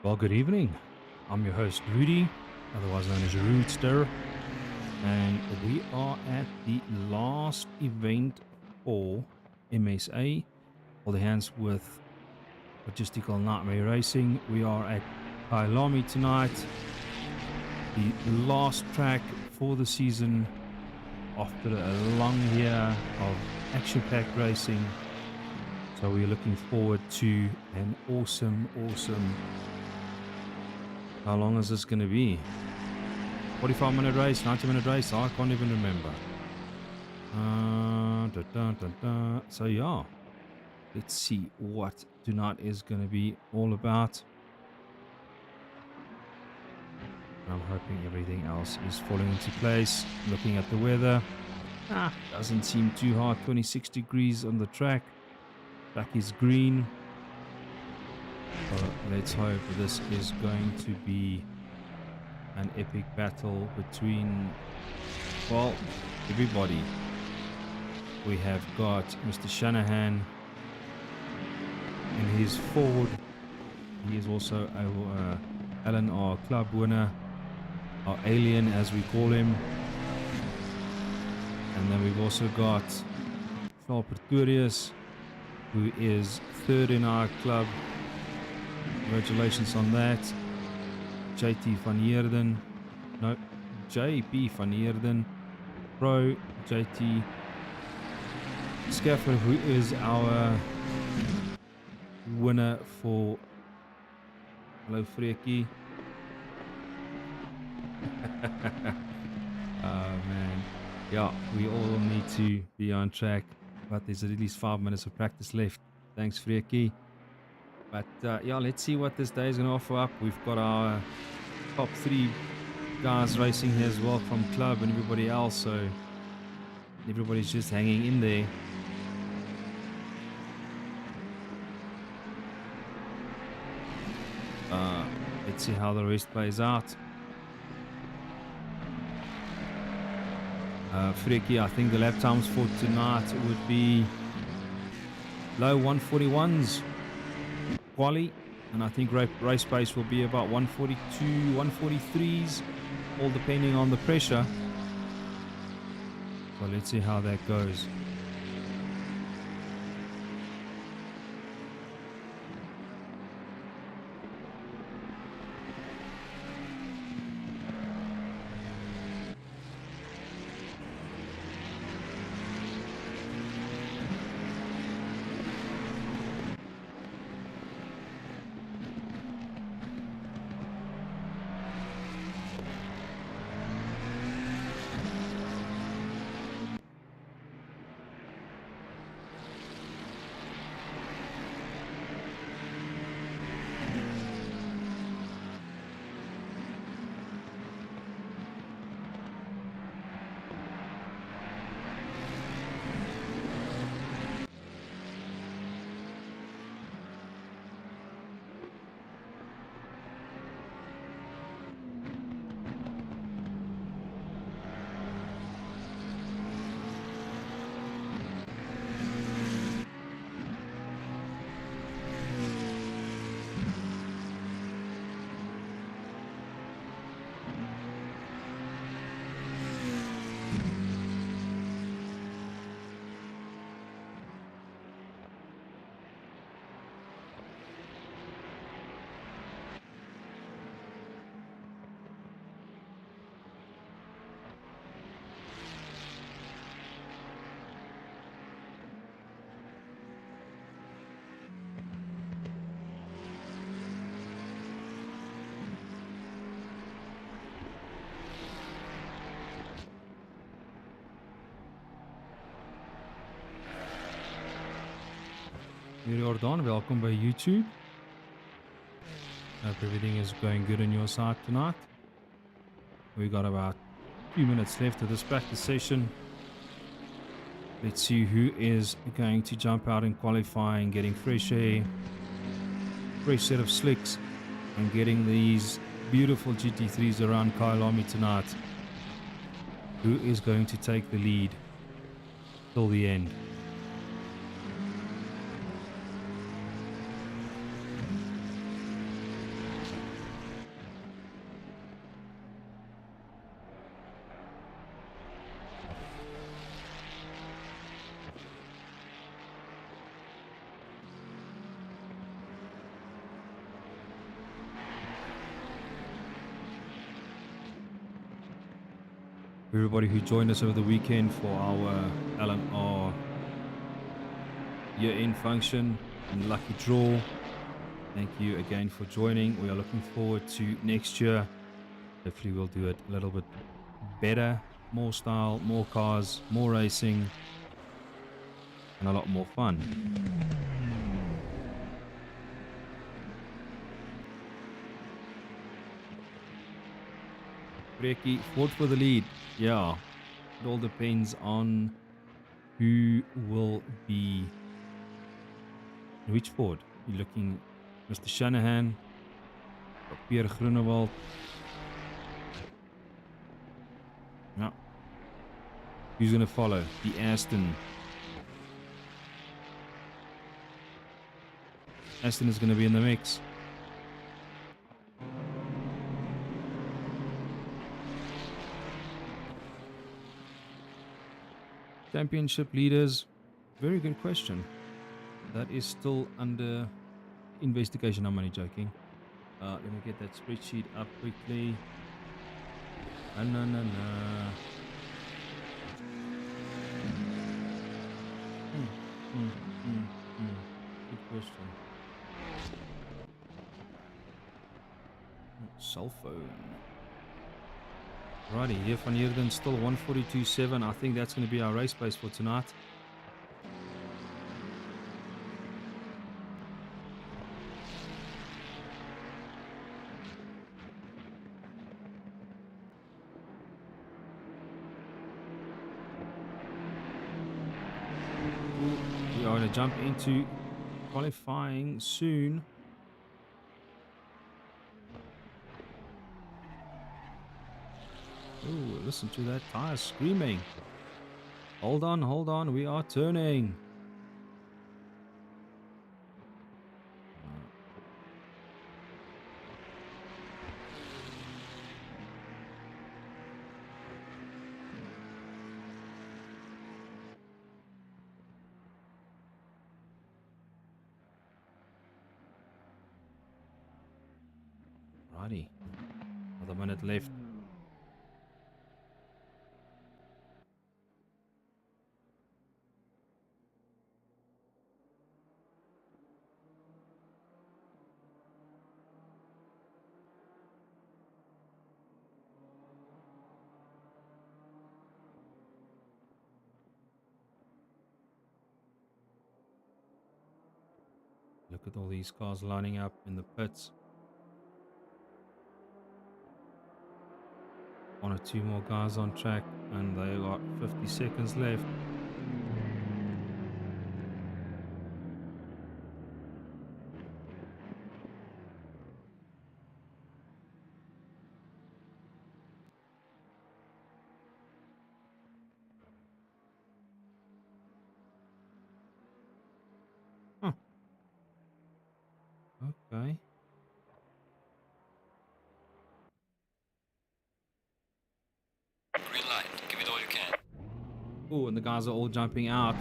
Well, good evening. I'm your host, Rudy, otherwise known as Roodster, and we are at the last event for MSA, all the hands with Logistical Nightmare Racing. We are at Kailami tonight, the last track for the season after a long year of action-packed racing. So we're looking forward to an awesome. How long is this going to be? 45-minute race, 90-minute race? I can't even remember. So yeah, let's see what tonight is going to be all about. I'm hoping everything else is falling into place. Looking at the weather, doesn't seem too hot. 26 degrees on the track. Track is green. So let's hope this is going to be an epic battle between, well, everybody. We have got Mr. Shanahan in his Ford. He is also our LNR club winner, our alien as we call him. And then we've also got Charles Pretorius, who is third in our club. Congratulations on that. JP van Heerden, Pro JT Scaffer, who is our winner for Hello Freaky. Man. Yeah, we all need to be on track, but there's at least 5 minutes of practice left. Thanks, Freaky. But yeah, let's see what this day is going to offer up. We've got our top 3 guys racing here as well from club and everybody else, so everybody's just hanging in there. Let's see how the rest plays out. Freaky, I think the lap times for tonight would be low 141s quali, and I think race pace will be about 142, 143s, all depending on the pressure. So let's see how that goes. Jordan, welkom by YouTube. Hope everything is going good on your side tonight. We got about 2 minutes left of this practice session. Let's see who is going to jump out in qualifying, getting fresh air, fresh set of slicks, and getting these beautiful GT3s around Kailami tonight. Who is going to take the lead till the end? Everybody who joined us over the weekend for our L&R year-end function and lucky draw. Thank you again for joining. We are looking forward to next year. Hopefully we'll do it a little bit better, more style, more cars, more racing, and a lot more fun. Breki, fought for the lead. Yeah, it all depends on who will be which Ford. You're looking Mr. Shanahan, Pierre Groenewald. Yeah. Who's going to follow? The Aston. Aston is going to be in the mix. Championship leaders. Very good question. That is still under investigation. I'm only joking. Let me get that spreadsheet up quickly. Good question. Cell phone. Righty, here van Heerden still 142.7. I think that's going to be our race pace for tonight. We are going to jump into qualifying soon. Oh, listen to that tire screaming. Hold on, we are turning. Righty, another minute left. Look at all these cars lining up in the pits. One or two more guys on track, and they got 50 seconds left. Huh. Okay. Green light, give it all you can. Oh, and the guys are all jumping out.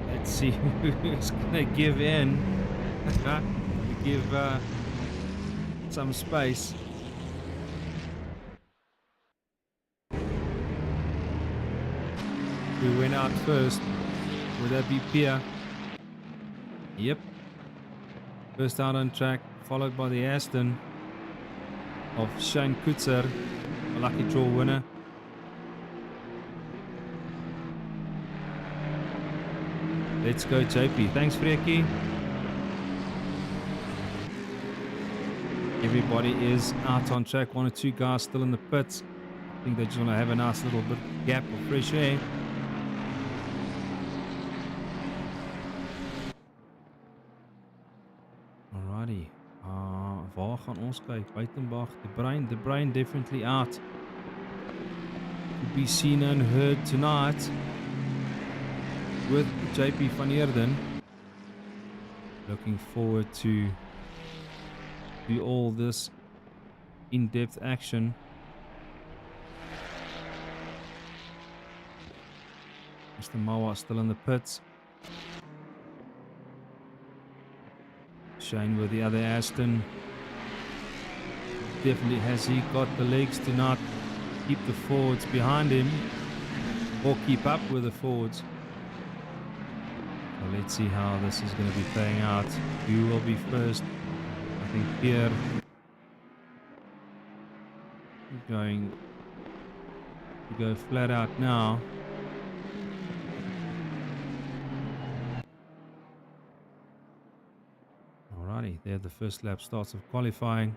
Let's see who's gonna give in. Give some space. Who went out first? Would that be Pierre? Yep. First out on track, followed by the Aston of Shane Kutzer, a lucky draw winner. Let's go, JP. Thanks, Freki. Everybody is out on track. One or two guys still in the pits. I think they just want to have a nice little bit gap of fresh air. Alrighty. Waar gaan ons kyk? Buitenbach, De Bruin definitely out. To be seen and heard tonight with JP van Heerden. Looking forward to all this in-depth action. Mr. Mawa still in the pits. Shane with the other Aston. Definitely has he got the legs to not keep the forwards behind him or keep up with the forwards. So let's see how this is going to be playing out. Who will be first? I think Pierre going to go flat out now. Alrighty, there the first lap starts of qualifying.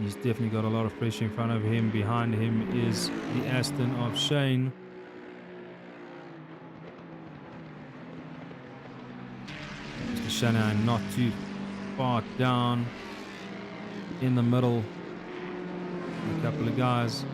He's definitely got a lot of pressure in front of him. Behind him is the Aston of Shane. Mr. Shanahan not too far down in the middle. A couple of guys.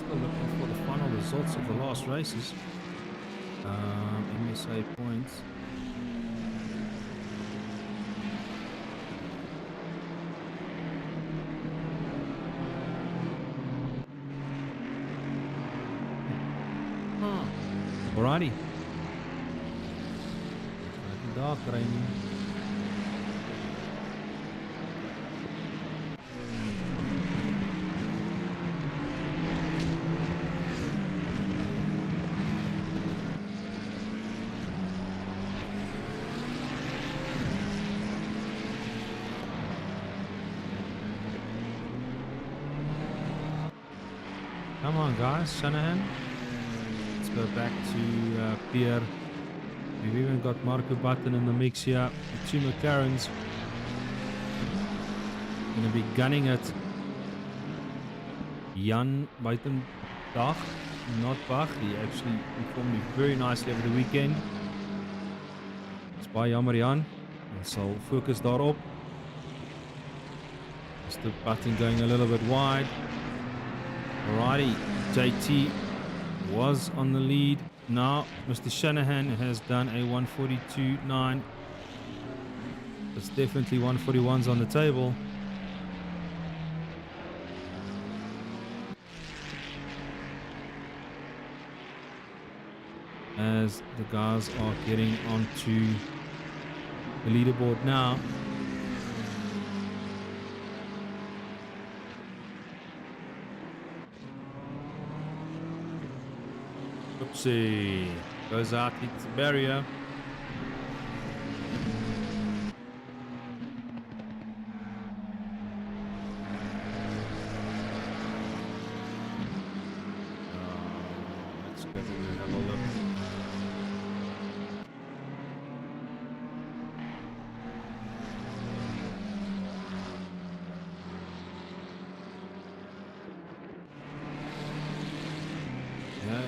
Looking for the final results of the last races. MSA points. Alrighty. Dark raining. Come on, guys, Shanahan. Let's go back to Pierre. We've even got Marco Button in the mix here. The two McLarens. Going to be gunning it. Jan Buitendach, not Bach. He actually performed me very nicely over the weekend. It's by jammer Jan. En sal focus daarop. Mr. Button going a little bit wide. Alrighty, JT was on the lead. Now Mr. Shanahan has done a 142.9. There's definitely 141s on the table. As the guys are getting onto the leaderboard now. Oopsie, goes out, hits the barrier. Let's go and have a look. Yeah.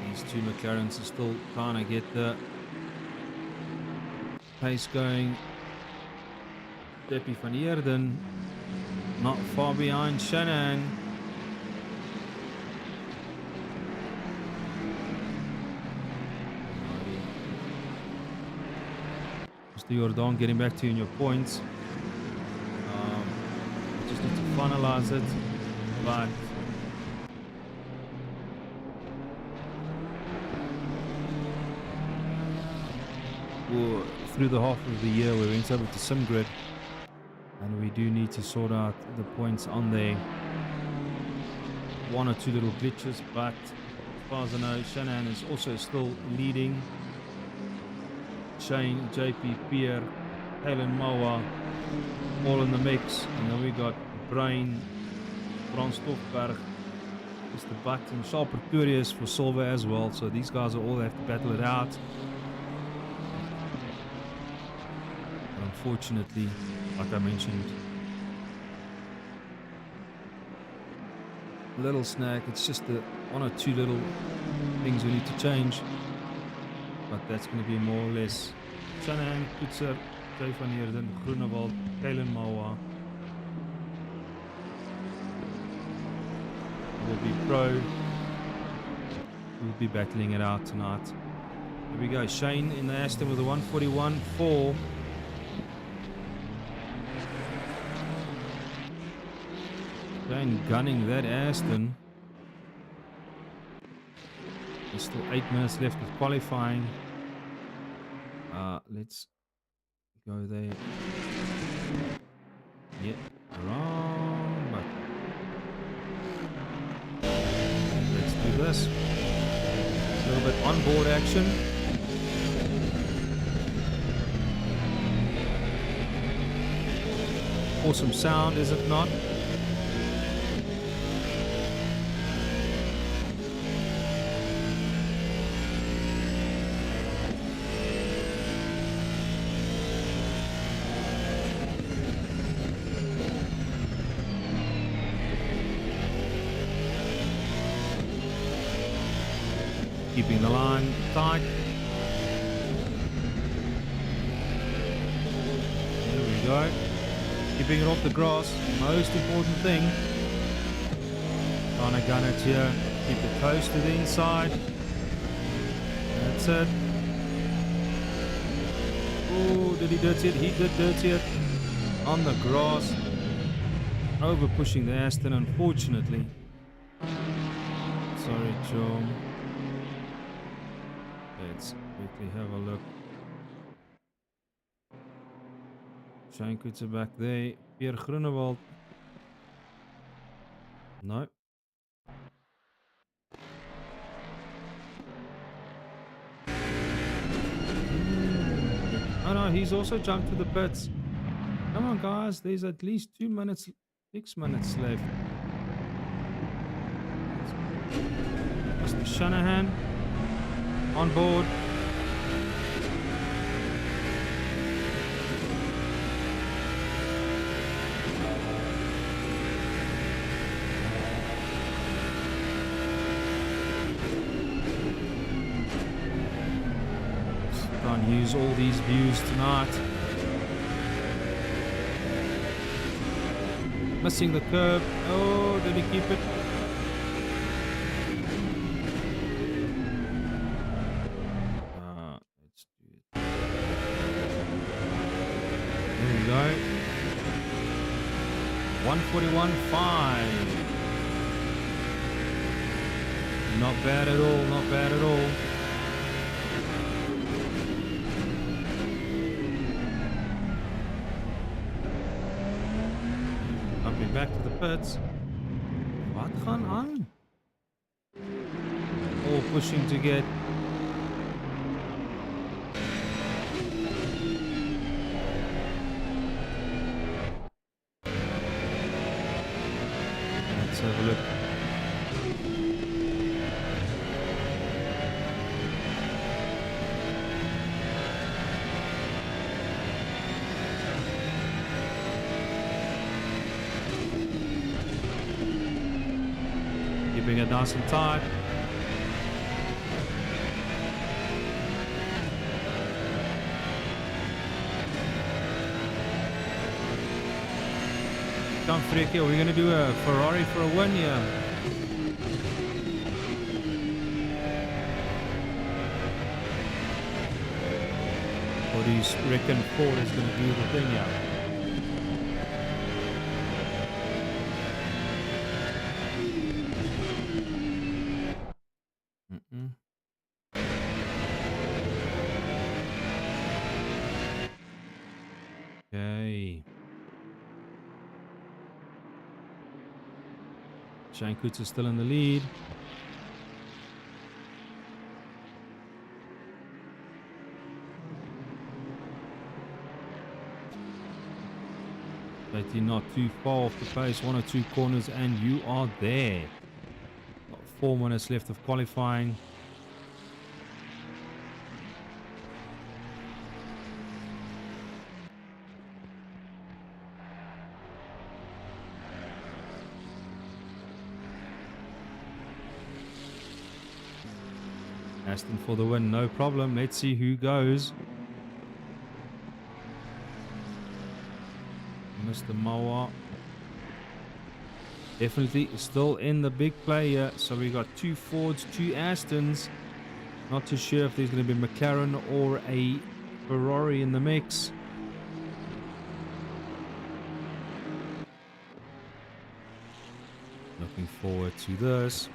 These two McLarens are still trying to get the pace going. Deppie van Heerden not far behind Shanahan. Mr. Jordan getting back to you in your points. Just need to finalize it, but through the half of the year we went over to SimGrid, and we do need to sort out the points on there. One or two little glitches, but as far as I know, Shanahan is also still leading. Shane, JP, Pierre, Helen Moa, all in the mix, and then we got Brain, Frans Stoffberg, Mr. Button, Charles Pretorius for silver as well. So these guys are all have to battle it out. Unfortunately, like I mentioned, little snag. It's just the one or two little things we need to change, but that's going to be more or less Shanahan, Poetser, Jay van Heerden, Groenewald, Kalen Mawa will be pro. We'll be battling it out tonight. Here we go, Shane in the Aston with a 141.4. Shane gunning that Aston. There's still 8 minutes left of qualifying. Let's go there. Yeah, wrong button. Let's do this. A little bit onboard action. Awesome sound, is it not? Keeping the line tight. There we go. Keeping it off the grass, most important thing. Trying to gun it here. Keep it close to the inside. That's it. Oh, did he dirty it? He did dirty it. On the grass. Over pushing the Aston, unfortunately. Sorry, John. Let's quickly have a look. Shane Coetzee back there. Pierre Groenewald. No. Oh no, he's also jumped to the pits. Come on guys, there's at least 2 minutes, 6 minutes left. Mr. Shanahan on board. Can't use all these views tonight. Missing the curve. Oh, did he keep it? Let's do it. There we go. 141.5. Not bad at all, not bad at all. Back to the pits. Wat gaan aan? All pushing to get. Let's have a look. Keeping it nice and tight. Come freak here, we're going to do a Ferrari for a win here. Or do you reckon Ford is going to do the thing here? Okay. Shane Coetzee is still in the lead. But you're not too far off the pace. 1 or 2 corners and you are there. Got 4 minutes left of qualifying. Aston for the win, no problem. Let's see who goes. Mr. Mawa. Definitely still in the big play here. So we got 2 Fords, 2 Astons. Not too sure if there's going to be a McLaren or a Ferrari in the mix. Looking forward to this.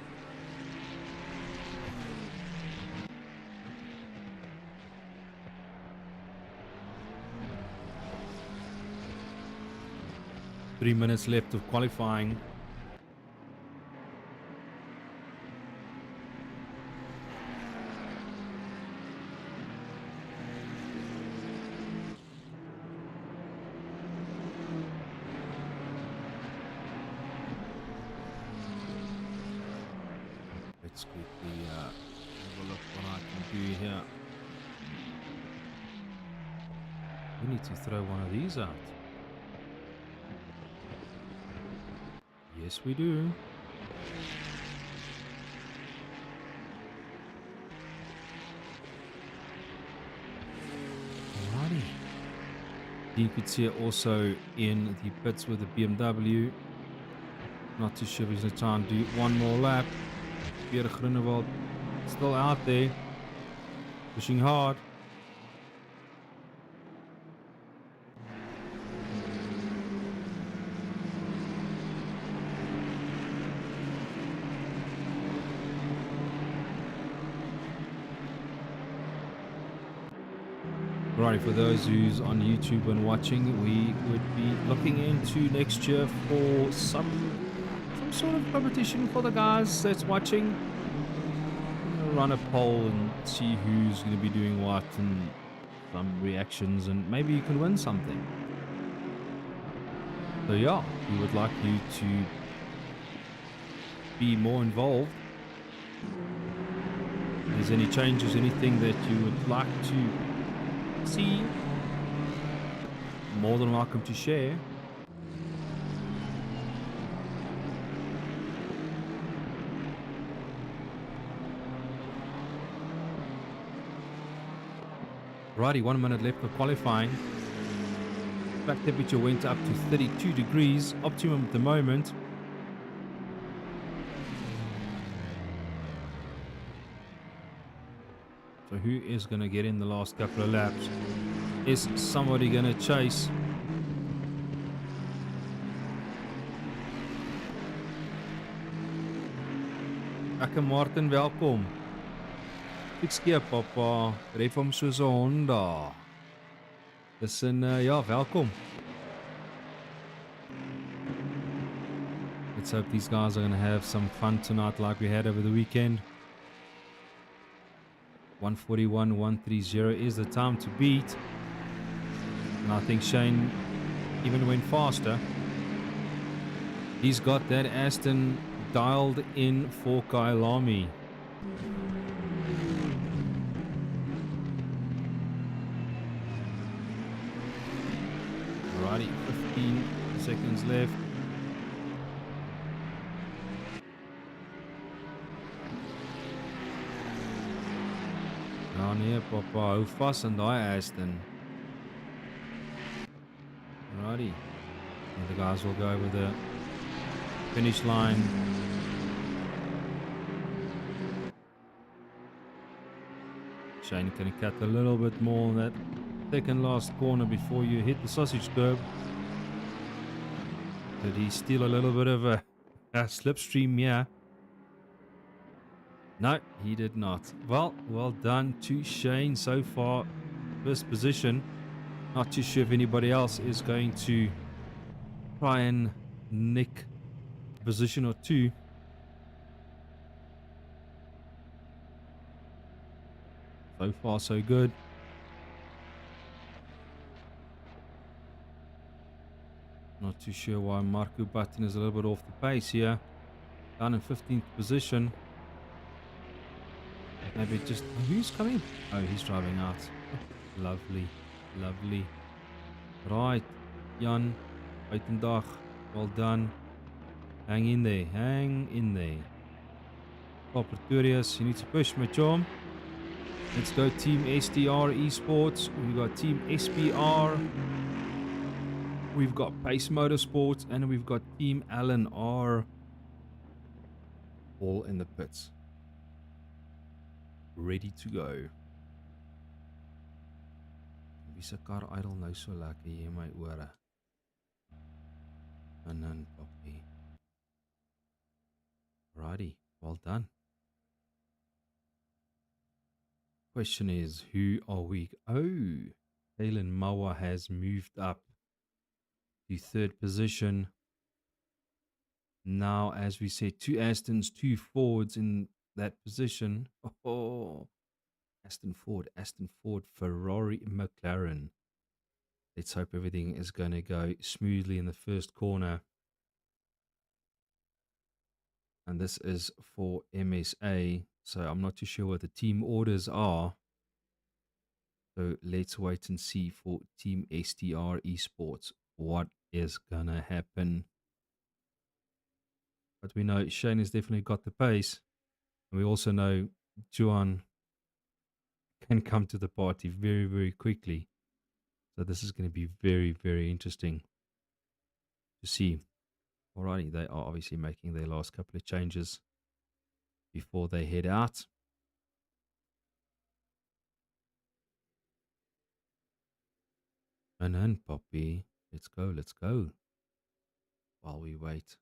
Three minutes left of qualifying. Let's quickly have a look what I can do here. We need to throw one of these out. Yes, we do. Alrighty. You could see it also in the pits with the BMW. Not too sure if he's going to try and do one more lap. Pierre Groenewald still out there, pushing hard. Right, for those who's on YouTube and watching, we would be looking into next year for some sort of competition for the guys that's watching. Run a poll and see who's going to be doing what and some reactions, and maybe you can win something. So yeah, we would like you to be more involved. If there's any changes, anything that you would like to see, more than welcome to share. Righty, 1 minute left of qualifying. Track temperature went up to 32 degrees, optimum at the moment. So who is going to get in the last couple of laps? Is somebody going to chase? Akke Martin, welkom. Ek skiep papa, ref hom soos 'n hond daar. Dis ja, welkom. Let's hope these guys are going to have some fun tonight like we had over the weekend. 141, 130 is the time to beat. And I think Shane even went faster. He's got that Aston dialed in for Kailami. Alrighty, 15 seconds left. Nou nee, papa, hou vas in daai Aston. Alrighty. And the guys will go over the finish line. Shane can cut a little bit more on that second last corner before you hit the sausage curb. Did he steal a little bit of a slipstream? Yeah. No, he did not. Well done to Shane so far. First position. Not too sure if anybody else is going to try and nick a position or two. So far, so good. Not too sure why Marco Button is a little bit off the pace here. Down in 15th position. Maybe just... Who's coming? Oh, he's driving out. Lovely. Lovely. Right. Jan. Buitendag. Well done. Hang in there. Hang in there. Oh, Pretorius, you need to push, my chum. Let's go Team STR Esports. We've got Team SPR. We've got Pace Motorsports. And we've got Team Allen R. All in the pits. Ready to go. Wie se kar idle nou so lekker hier in my ore? En dan papi. Alrighty, well done. Question is, who are we? Oh, Kalen Mawa has moved up to third position. Now, as we said, 2 Astons, 2 Fords in that position. Oh, Aston Ford, Ferrari, McLaren. Let's hope everything is going to go smoothly in the first corner. And this is for MSA. So I'm not too sure what the team orders are. So let's wait and see for Team STR Esports what is going to happen. But we know Shane has definitely got the pace. And we also know Juan can come to the party very, very quickly. So this is going to be very, very interesting to see. Alrighty, they are obviously making their last couple of changes before they head out. And then, Poppy, let's go, let's go. While we wait.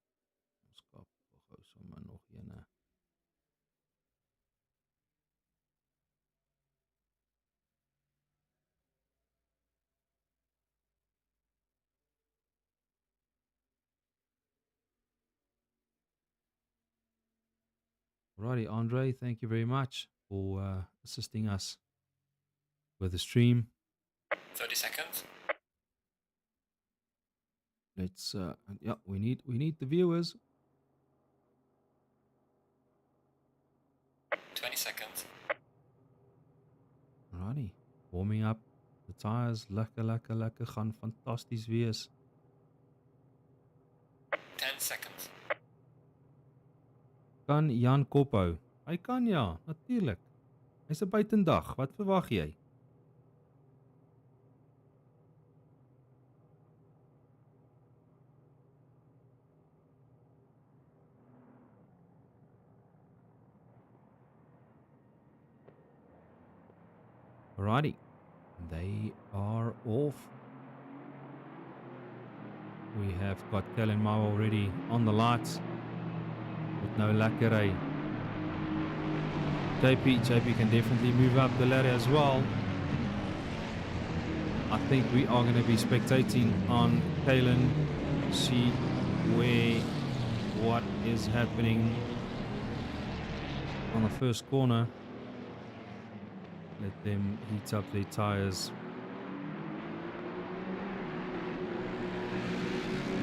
Alrighty, Andre, thank you very much for assisting us with the stream. 30 seconds. Let's yeah, we need the viewers. 20 seconds. Alrighty, warming up the tires. Lekker gaan fantasties wees. 10 seconds. Kan Jan Kophou? Hy kan ja, natuurlijk. Hy's 'n buitendag. Wat verwag jy? Alrighty, they are off. We have got Kellen Mao already on the lights with no Lacqueray. JP can definitely move up the ladder as well. I think we are going to be spectating on Kalen, see what is happening on the first corner. Let them heat up their tires.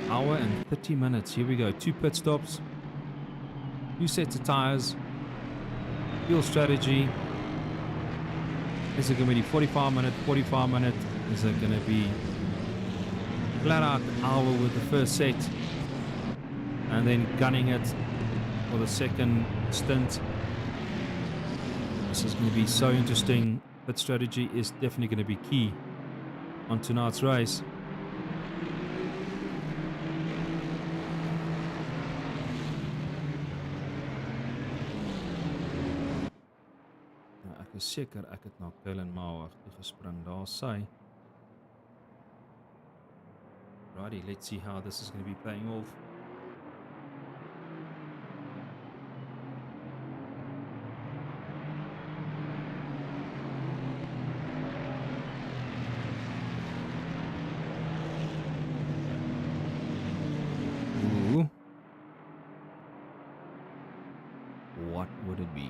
Hour and 30 minutes. Here we go. 2 pit stops. 2 sets of tires. Fuel strategy. Is it going to be 45 minute, 45 minute? Is it going to be flat out hour with the first set and then gunning it for the second stint? This is going to be so interesting. Pit strategy is definitely going to be key on tonight's race. Ek is seker ek het na Kellen Mauer toe gespring. Daar sy. Righty, let's see how this is going to be playing off. Ooh. What would it be?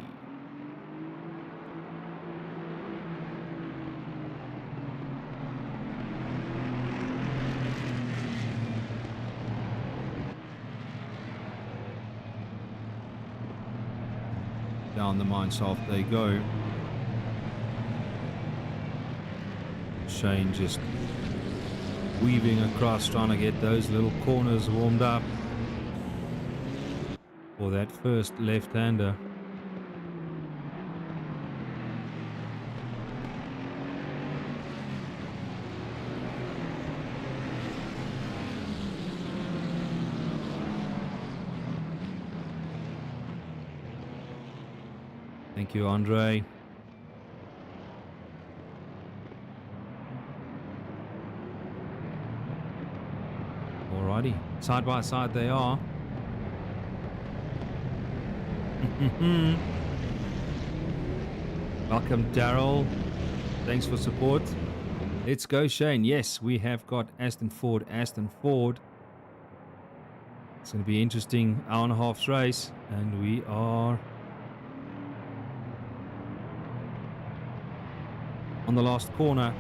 Down the mine shaft they go. Shane just weaving across, trying to get those little corners warmed up for that first left-hander. Thank you, Andre. Alrighty, side by side they are. Welcome, Daryl. Thanks for support. Let's go, Shane. Yes, we have got Aston Ford. Aston Ford. It's going to be interesting hour and a half's race, and we are on the last corner.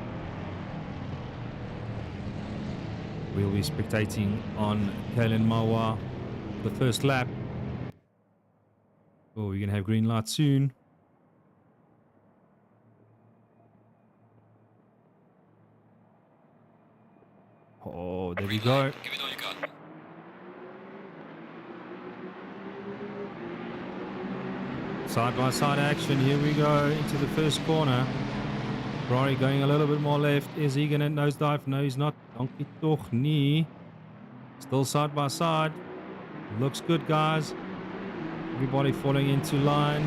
We'll be spectating on Kalen Mawa for the first lap. Oh, we're going to have green light soon. Oh, there we go. Give it all you got. Side by side action. Here we go into the first corner. Ferrari going a little bit more left. Is he going to nosedive? No, he's not. Donkey toch nie. Still side by side. Looks good, guys. Everybody falling into line.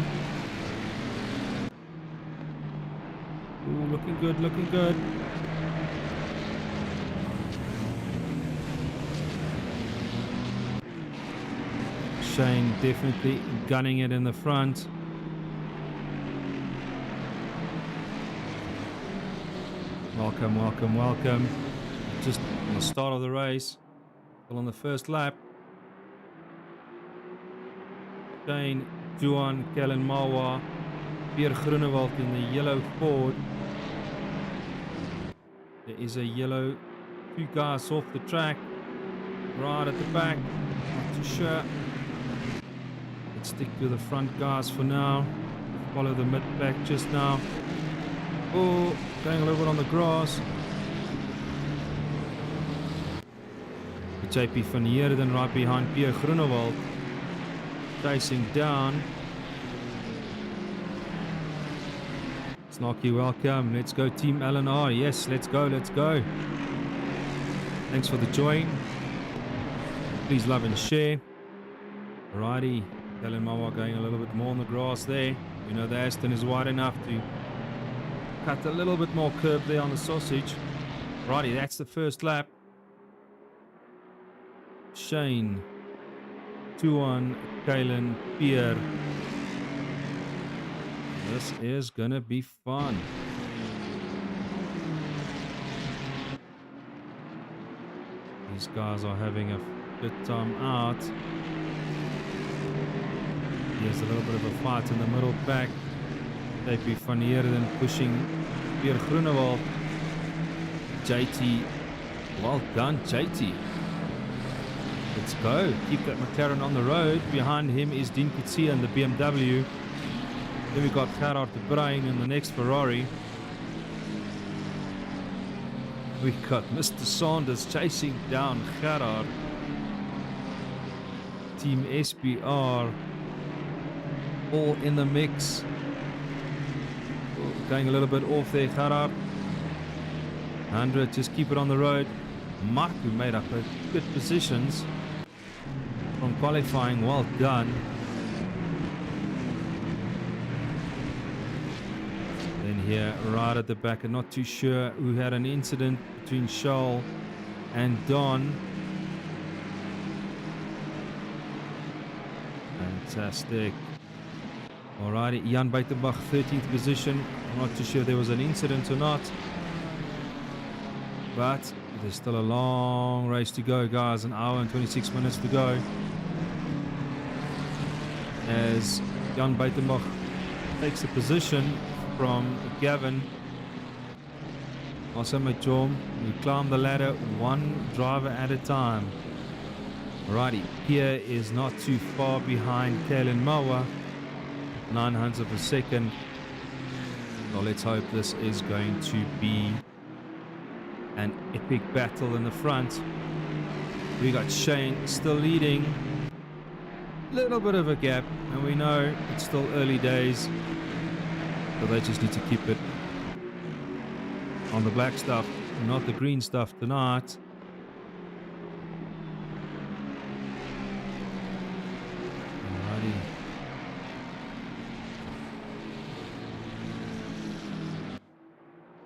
Ooh, looking good, looking good. Shane definitely gunning it in the front. Welcome, welcome, welcome. Just on the start of the race. Still on the first lap. Shane, Juan, Kellen Mawa, Pierre Groenewald in the yellow Ford. There is a yellow, two guys off the track, right at the back. Not too sure. Let's stick to the front guys for now. Follow the mid back just now. Oh, going a little bit on the grass. JP van Heerden right behind Pierre Groenewald. Chasing down. Snarky, welcome. Let's go, Team LNR. Yes, let's go, let's go. Thanks for the join. Please love and share. Alrighty. Kellen Mawa going a little bit more on the grass there. We know the Aston is wide enough to cut a little bit more curb there on the sausage. Righty, that's the first lap. Shane, Tuan, Kalen, Pierre. This is gonna be fun. These guys are having a good time out. There's a little bit of a fight in the middle back. JP van Heerden pushing Pierre Groenewald. JT, well done, JT. Let's go. Keep that McLaren on the road. Behind him is Dean Kutsia and the BMW. Then we got Gerard de Bruin in the next Ferrari. We got Mr. Sanders chasing down Gerard. Team SBR all in the mix. Going a little bit off there, Gerard. 100, just keep it on the road. Mark, who made up a good positions from qualifying, well done. Then here, right at the back, I'm not too sure who had an incident between Charles and Don. Fantastic. Alrighty, Jan Buitenbach, 13th position. I'm not too sure if there was an incident or not. But there's still a long race to go, guys. An hour and 26 minutes to go. As Jan Buitenbach takes the position from Gavin. Also, Majom, we climb the ladder one driver at a time. Alrighty, Pierre is not too far behind Kalen Mawa. 900 of a second. Well, let's hope this is going to be an epic battle in the front. We got Shane still leading. Little bit of a gap, and we know it's still early days, so they just need to keep it on the black stuff, not the green stuff tonight. Alrighty.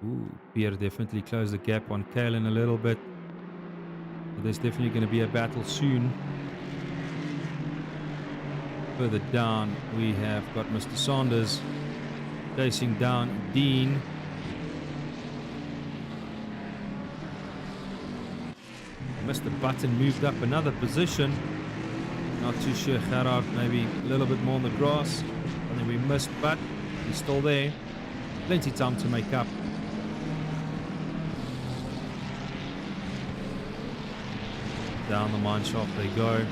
Ooh, Pierre definitely closed the gap on Kalen a little bit. So there's definitely going to be a battle soon. Further down, we have got Mr. Saunders chasing down Dean. Mr. Button moved up another position. Not too sure, Gerard, maybe a little bit more on the grass. I think we missed, but he's still there. Plenty of time to make up. Down the mine shaft they go.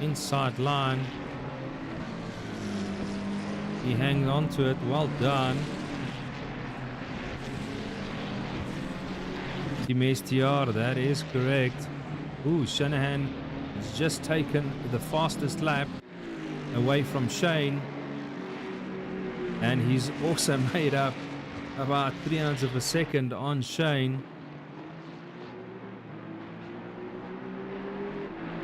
Inside line. He hangs on to it. Well done. Team STR, that is correct. Ooh, Shanahan has just taken the fastest lap away from Shane. And he's also made up about 300 of a second on Shane.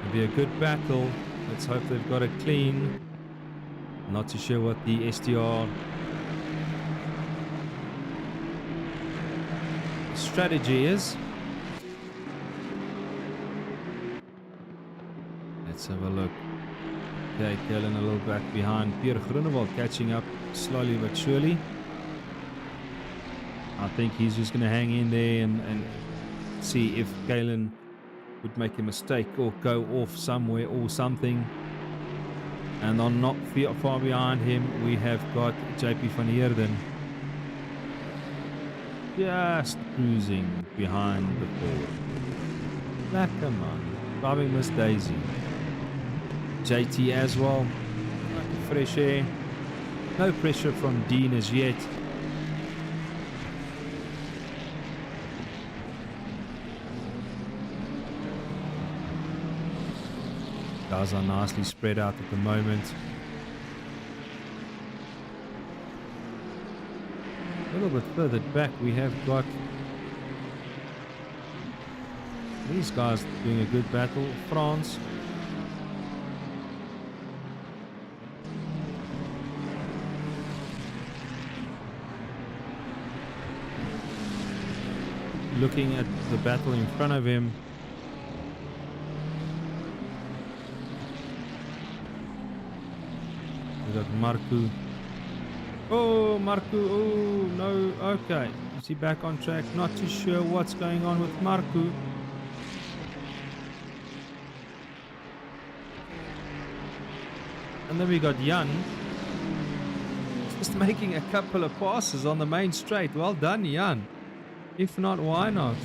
It'll be a good battle. Let's hope they've got it clean. Not too sure what the STR strategy is. Let's have a look. Okay, Kellen a little back behind. Pierre Groenewald catching up slowly but surely. I think he's just going to hang in there and see if Kalen would make a mistake or go off somewhere or something. And on not far behind him, we have got JP van Heerden. Just cruising behind the board. Come on. Driving Miss Daisy. JT as well. Fresh air. No pressure from Dean as yet. Guys are nicely spread out at the moment. A little bit further back we have got these guys doing a good battle. France. Looking at the battle in front of him. We got Marku. Oh, Marku. Oh, no. Okay. Is he back on track? Not too sure what's going on with Marku. And then we got Jan. Just making a couple of passes on the main straight. Well done, Jan. If not, why not?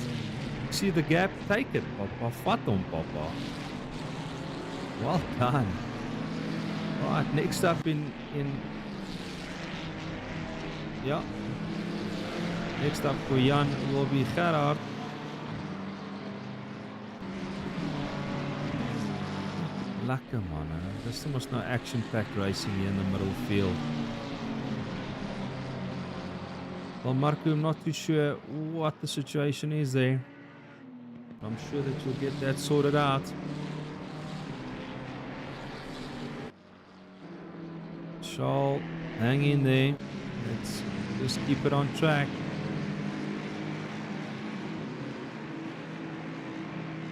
See the gap? Take it, Papa. Vat hom, Papa. Well done. Right, next up yeah. Next up for Jan will be Gerard. Lekker man, there's almost no action-packed racing here in the middle field. Well, Marco, I'm not too sure what the situation is there. I'm sure that you'll get that sorted out. Charles, hang in there. Let's just keep it on track.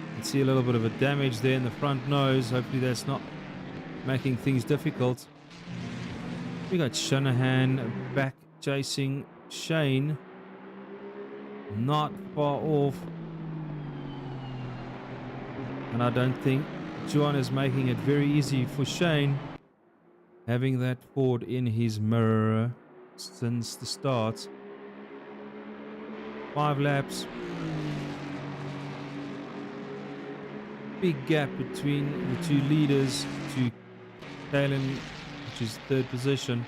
You can see a little bit of a damage there in the front nose. Hopefully that's not making things difficult. We got Shanahan back chasing Shane. Not far off. And I don't think Juan is making it very easy for Shane, having that Ford in his mirror since the start. 5 laps. Big gap between the two leaders to Kalen, which is 3rd position.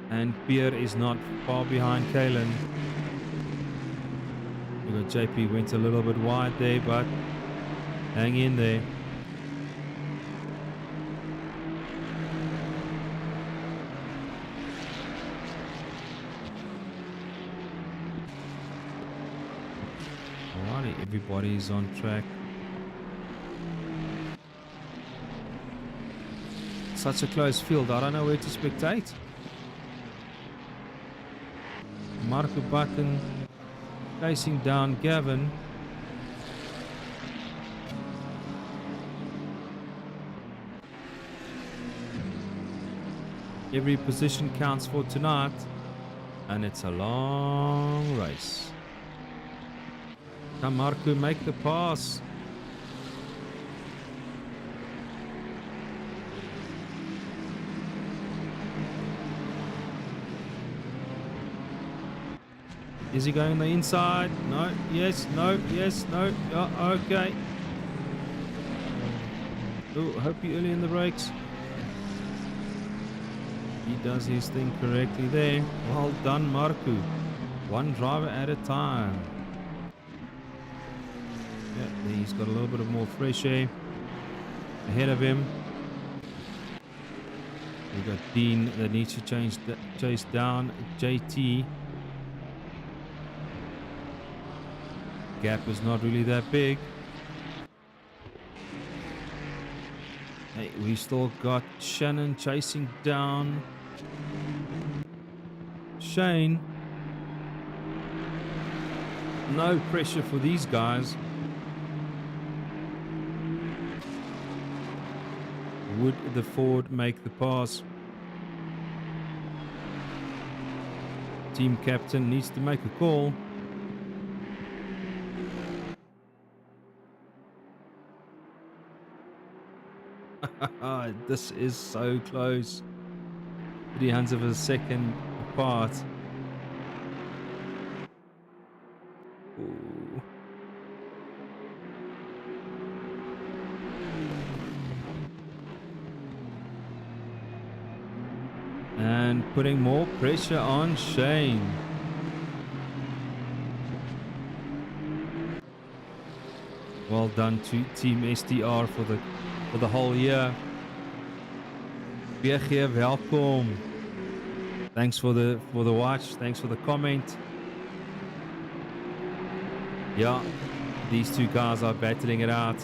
And Pierre is not far behind Kalen. We got JP went a little bit wide there, but hang in there. Alrighty, everybody's on track. Such a close field, I don't know where to spectate. Marco Button chasing down Gavin. Every position counts for tonight, and it's a long race. Come Marco, make the pass. Is he going the inside? No, yes, no, yes, no. Oh, okay. Oh, hope you're early in the brakes. He does his thing correctly there. Well done, Marco. One driver at a time. Yeah, he's got a little bit of more fresh air ahead of him. We've got Dean that needs to chase down JT. Gap is not really that big. Hey, we still got Shannon chasing down Shane. No pressure for these guys. Would the Ford make the pass? Team captain needs to make a call. This is so close. 300 of a second apart. Ooh. And putting more pressure on Shane. Well done to Team STR for the whole year. BG, welkom. Thanks for the watch. Thanks for the comment. Yeah, these two cars are battling it out.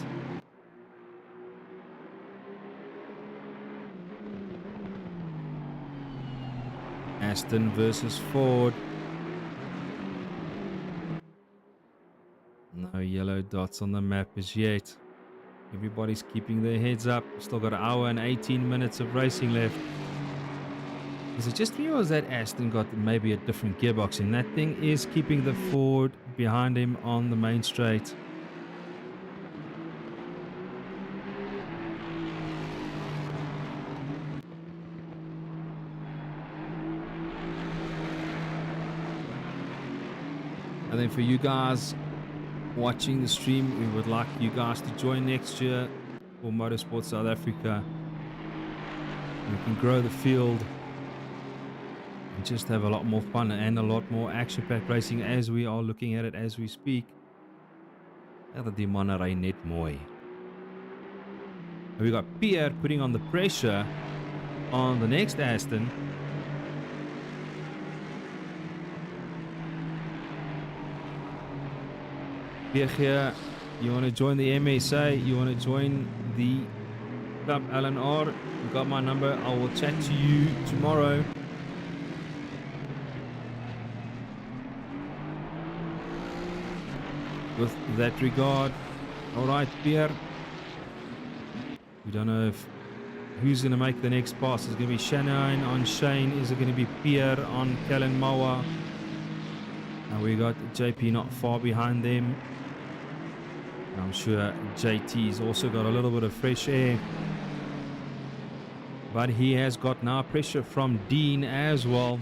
Aston versus Ford. No yellow dots on the map as yet. Everybody's keeping their heads up. Still got an hour and 18 minutes of racing left. Is it just me or has that Aston got maybe a different gearbox in? That thing is keeping the Ford behind him on the main straight. And then for you guys watching the stream, we would like you guys to join next year for Motorsport South Africa. We can grow the field and just have a lot more fun and a lot more action-packed racing as we are looking at it as we speak. Die manne ry net mooi. And we got Pierre putting on the pressure on the next Aston. Pierre, you want to join the MSA? You want to join the Club LNR? You got my number. I will chat to you tomorrow. With that regard, all right, Pierre. We don't know who's going to make the next pass. Is it going to be Shannon on Shane? Is it going to be Pierre on Kellen Mawa? And we got JP not far behind them. I'm sure JT's also got a little bit of fresh air. But he has got now pressure from Dean as well.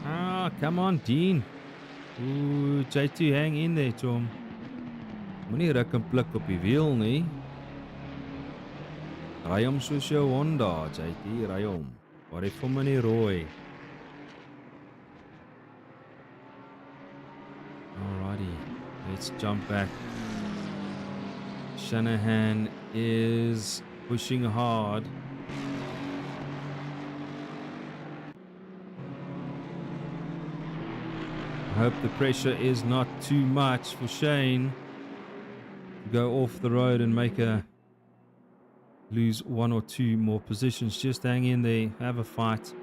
Ah, come on, Dean. Ooh, JT, hang in there, chom. Moenie ruk en pluk op die wiel nie. Ry hom soos jou Honda, JT, ry hom. Maar hy vir my nie rooi. Alrighty, let's jump back. Shanahan is pushing hard. I hope the pressure is not too much for Shane to go off the road and make a lose one or two more positions. Just hang in there, have a fight.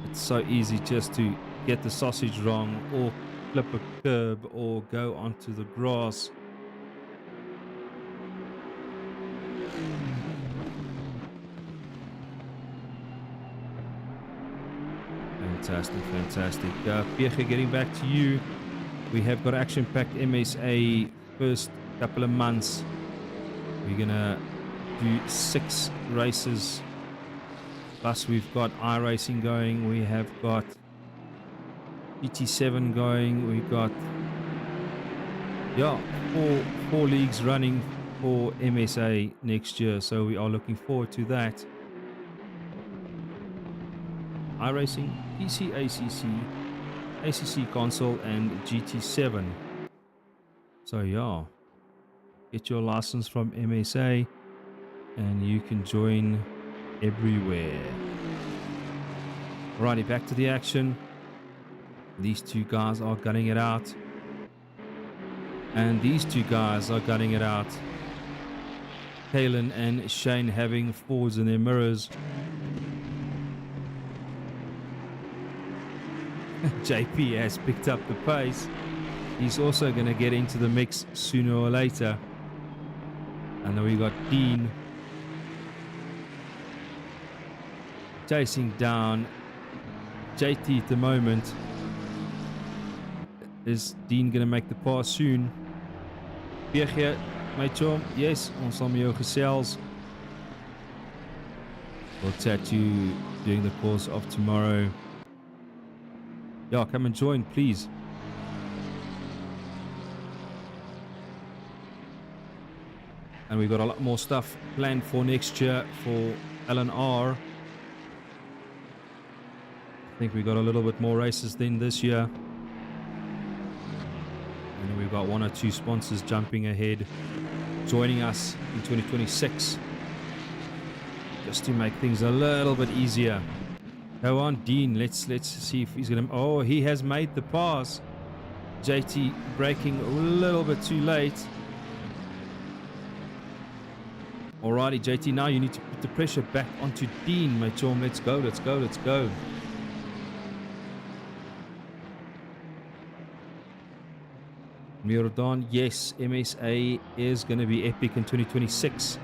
It's so easy just to get the sausage wrong or flip a curb or go onto the grass. Fantastic, fantastic. PG, getting back to you. We have got action-packed MSA first couple of months. We're going to do 6 races. Plus we've got iRacing going. We have got GT7 going. We've got, yeah, four leagues running for MSA next year. So we are looking forward to that. iRacing, PC, ACC console, and GT7. So yeah, get your license from MSA and you can join everywhere. Alrighty, back to the action. These two guys are gunning it out. And these two guys are gunning it out. Kalen and Shane having Fords in their mirrors. JP has picked up the pace. He's also going to get into the mix sooner or later. And then we got Dean chasing down JT at the moment. Is Dean going to make the pass soon? PG, my chum, yes, ons sal met jou gesels. We'll chat to you during the course of tomorrow. Yeah, come and join, please. And we've got a lot more stuff planned for next year for LNR. I think we got a little bit more races than this year. And we've got 1 or 2 sponsors jumping ahead, joining us in 2026. Just to make things a little bit easier. Go on, Dean. Let's see if he's gonna. Oh, he has made the pass. JT braking a little bit too late. Alrighty, JT. Now you need to put the pressure back onto Dean, my chum. Let's go. Let's go. Let's go. Miradon, yes, MSA is going to be epic in 2026.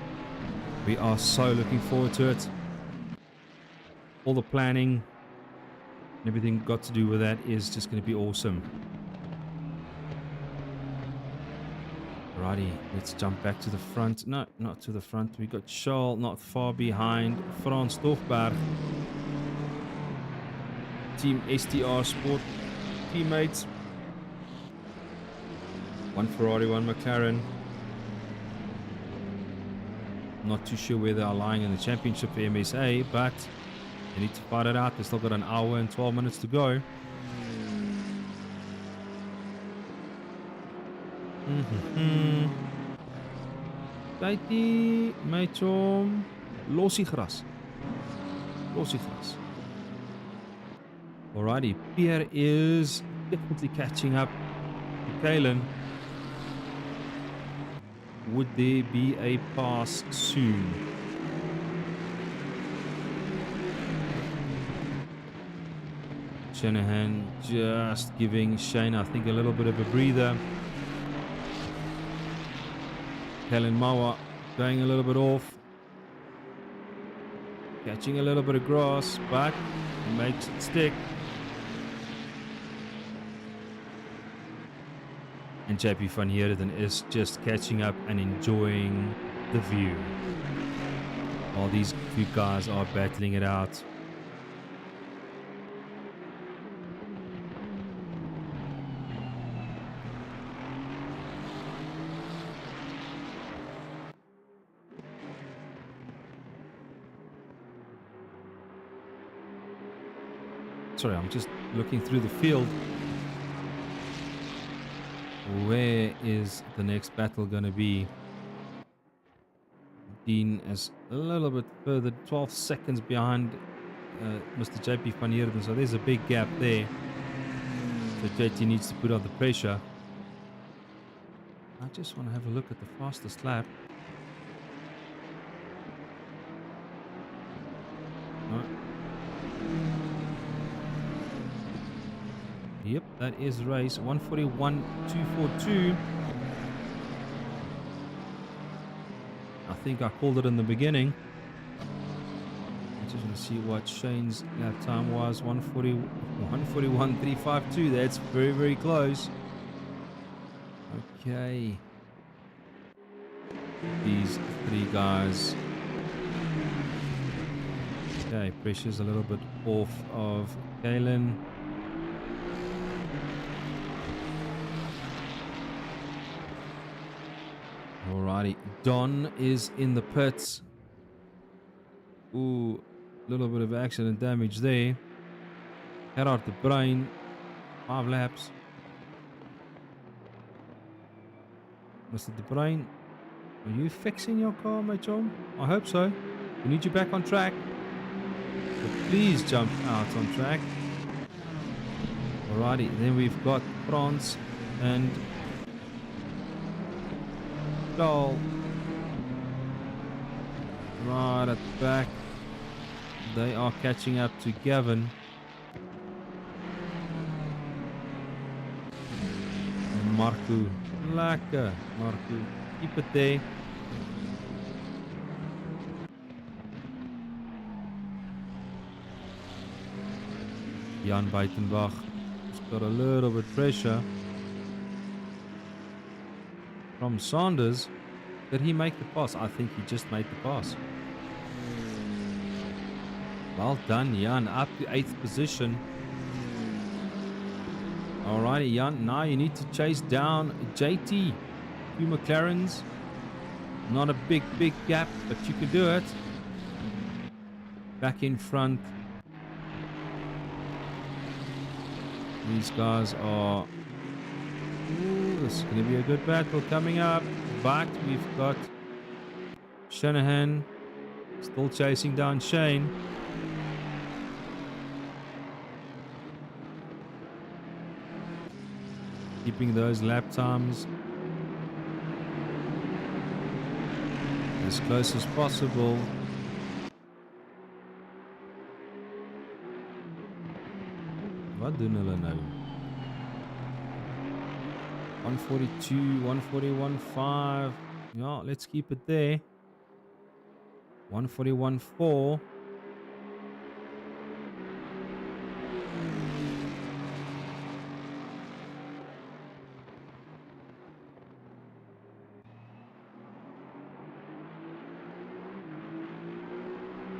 We are so looking forward to it. All the planning and everything got to do with that is just going to be awesome. Alrighty, let's jump back to the front. No, not to the front. We got Charles not far behind. Frans Storchberg. Team STR Sport teammates. 1 Ferrari, 1 McLaren. Not too sure where they are lying in the championship for MSA, but they need to fight it out. They've still got an hour and 12 minutes to go. Kykie, my chom. Losie gras. Losie gras. Alrighty, Pierre is definitely catching up to Kalen. Would there be a pass soon? Shanahan just giving Shane, I think, a little bit of a breather. Helen Mawa going a little bit off. Catching a little bit of grass, but makes it stick. And JP van Heerden is just catching up and enjoying the view while these two guys are battling it out. Sorry, I'm just looking through the field. Where is the next battle going to be? Dean is a little bit further, 12 seconds behind Mr. JP van Heerden, so there's a big gap there. So JT needs to put on the pressure. I just want to have a look at the fastest lap. Yep, that is race 141.242. I think I called it in the beginning. I just want to see what Shane's lap time was. 141.352. That's very, very close. Okay. These three guys. Okay, pressure's a little bit off of Kalen. Alrighty, Don is in the pits. Ooh, a little bit of accident damage there. Head out the brain. 5 laps. Mr. De Bruyne, are you fixing your car, my chum? I hope so. We need you back on track. But please jump out on track. Alrighty, then we've got France and Doll. Right at the back. They are catching up to Gavin. And Marco. Lekker, Marco. Keep it there. Jan Buitenbach has got a little bit pressure from Sanders. Did he make the pass? I think he just made the pass. Well done, Jan. Up to 8th position. Alrighty, Jan. Now you need to chase down JT. 2 McLarens. Not a big gap, but you can do it. Back in front. These guys are... Ooh, this is going to be a good battle coming up. But we've got Shanahan still chasing down Shane. Keeping those lap times as close as possible. Wat doen hulle nou? 142, 141.5. Yeah, let's keep it there. 141.4.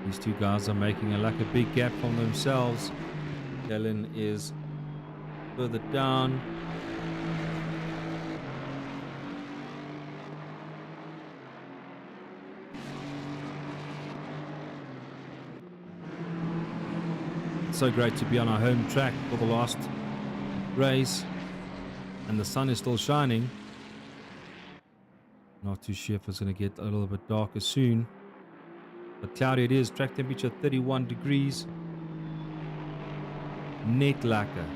These two guys are making a big gap from themselves. Dylan is further down. It's so great to be on our home track for the last race, and the sun is still shining. Not too sure if it's going to get a little bit darker soon, but cloudy it is. Track temperature 31 degrees. Net lekker.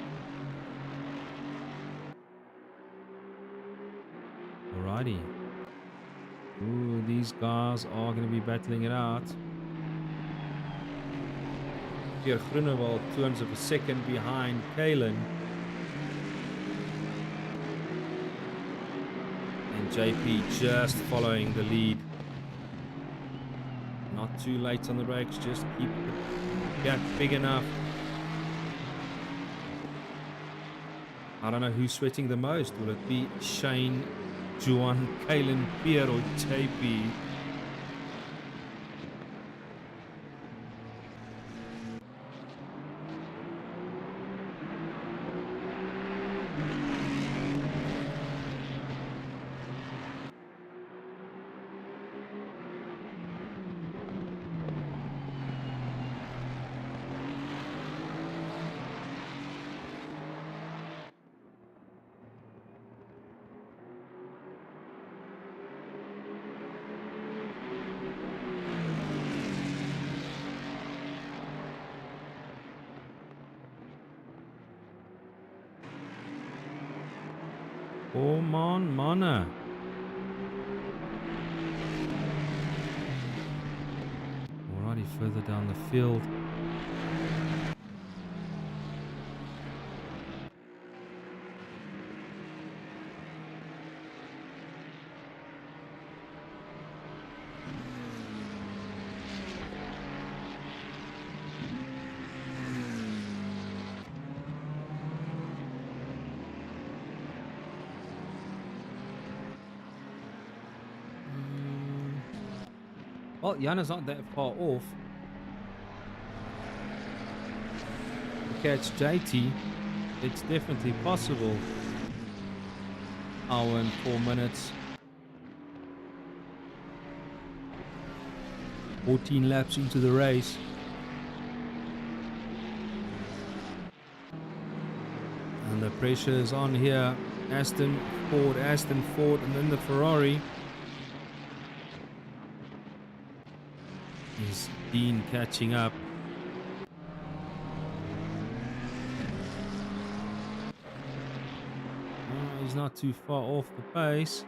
Alrighty. Ooh, these guys are going to be battling it out. Pierre Groenewald, 200 of a second behind Kalen. And JP just following the lead. Not too late on the brakes, just keep the gap big enough. I don't know who's sweating the most. Will it be Shane, Juan, Kalen, Pierre, or JP? Oh man, manne. Alrighty, further down the field. Well, Jana's not that far off to catch JT. It's definitely possible. Hour and 4 minutes. 14 laps into the race. And the pressure is on here. Aston Ford, and then the Ferrari. Is Dean catching up? He's not too far off the pace.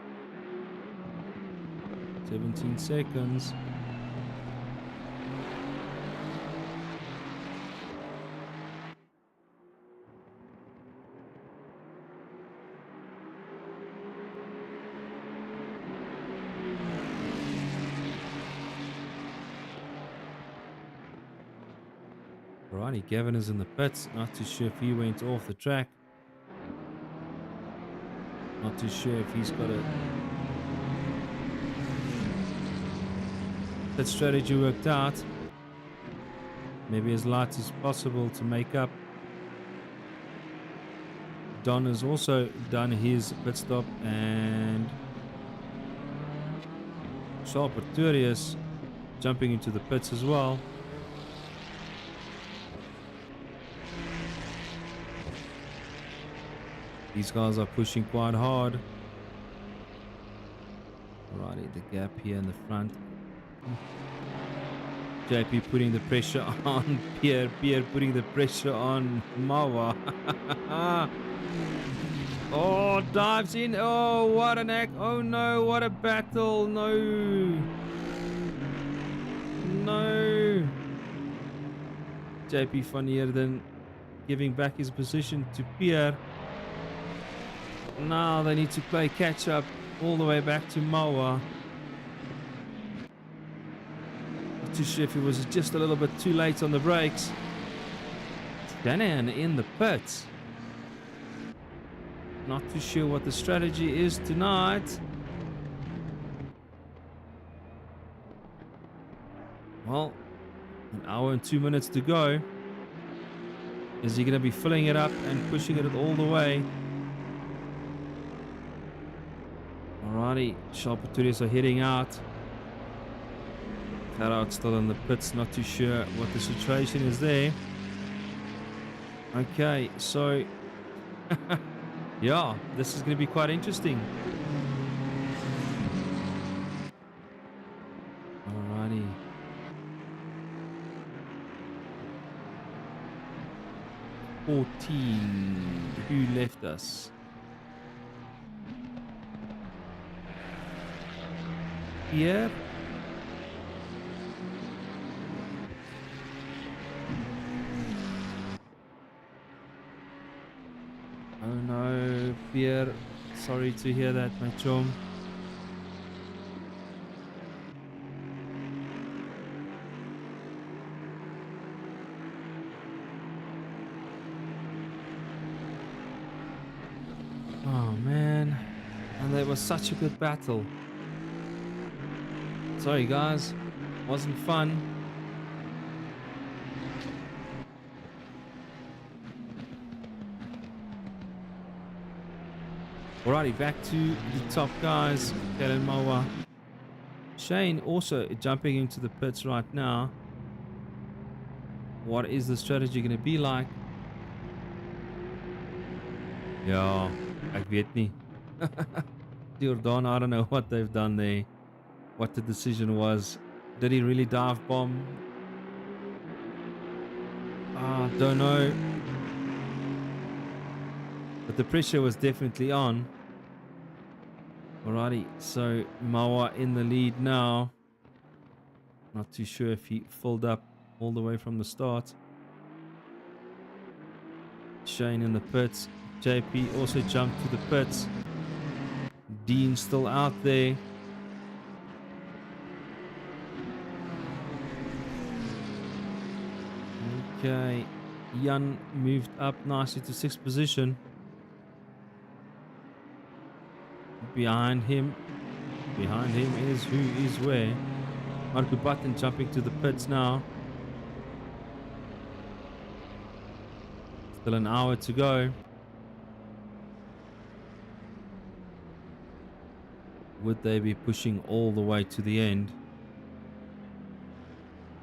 17 seconds. Alrighty, Gavin is in the pits. Not too sure if he went off the track. Not too sure if he's got a pit strategy worked out. Maybe as light as possible to make up. Don has also done his pit stop, and Charles Pretorius jumping into the pits as well. These guys are pushing quite hard. Alrighty, the gap here in the front. JP putting the pressure on Pierre. Pierre putting the pressure on Mawa. Oh, dives in. Oh, what an act. Oh no, what a battle. No. No. JP van Heerden giving back his position to Pierre. Now they need to play catch up all the way back to Mawa. Not too sure if it was just a little bit too late on the brakes. Shanahan in the pits. Not too sure what the strategy is tonight. Well, an hour and 2 minutes to go. Is he going to be filling it up and pushing it all the way? Alrighty, Charles Pretorius are heading out. Farad still in the pits, not too sure what the situation is there. Okay, so yeah, this is going to be quite interesting. Alrighty. Who left us? Pierre. Oh no, Pierre. Sorry to hear that, my chum. Oh man. And that was such a good battle. Sorry guys, wasn't fun. Alrighty, back to the top guys, Kellen Mawa. Shane also jumping into the pits right now. What is the strategy going to be like? Ja, ek weet nie. Jordan, I don't know what they've done there. What the decision was. Did he really dive bomb? Don't know. But the pressure was definitely on. Alrighty, so Mawa in the lead now. Not too sure if he filled up all the way from the start. Shane in the pits. JP also jumped to the pits. Dean still out there. Okay, Jan moved up nicely to 6th position. Behind him is who is where. Marco Button jumping to the pits now. Still an hour to go. Would they be pushing all the way to the end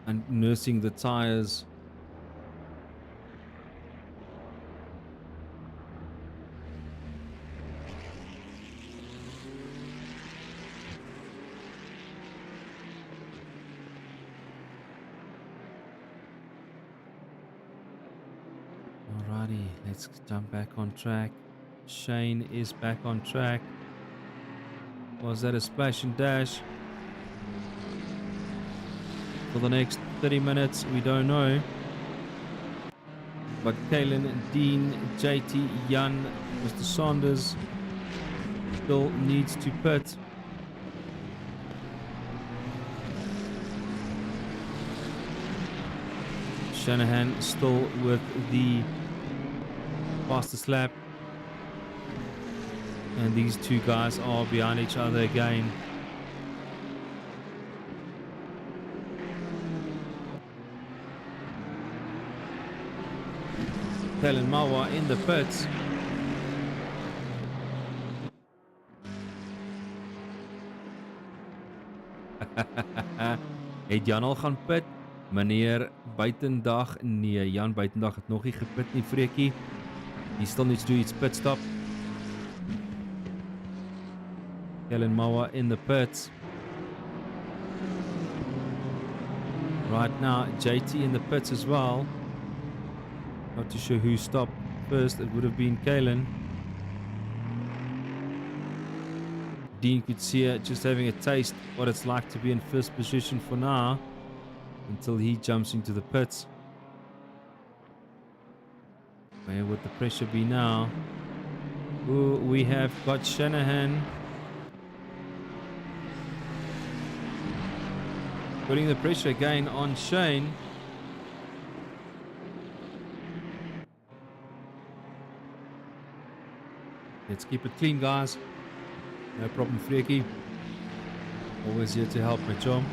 and nursing the tires? Alrighty, let's jump back on track. Shane is back on track. Was that a splash and dash? For the next 30 minutes, we don't know. But Kalen, Dean, JT, Jan, Mr. Saunders still needs to pit. Shanahan still with the fastest lap. And these two guys are behind each other again. Kellen Mawa in the pits. Het Jan al gaan pit? Meneer Buitendag? Nee, Jan Buitendag het nog nie gepit nie, vreekie. He still needs to do his pit stop. Kellen Mawa in the pits. Right now, JT in the pits as well. Not too sure who stopped first. It would have been Kalen. Dean could see her just having a taste what it's like to be in first position for now until he jumps into the pits. Where would the pressure be now? Ooh, we have got Shanahan putting the pressure again on Shane. Let's keep it clean, guys. No problem, Freaky. Always here to help, my chum.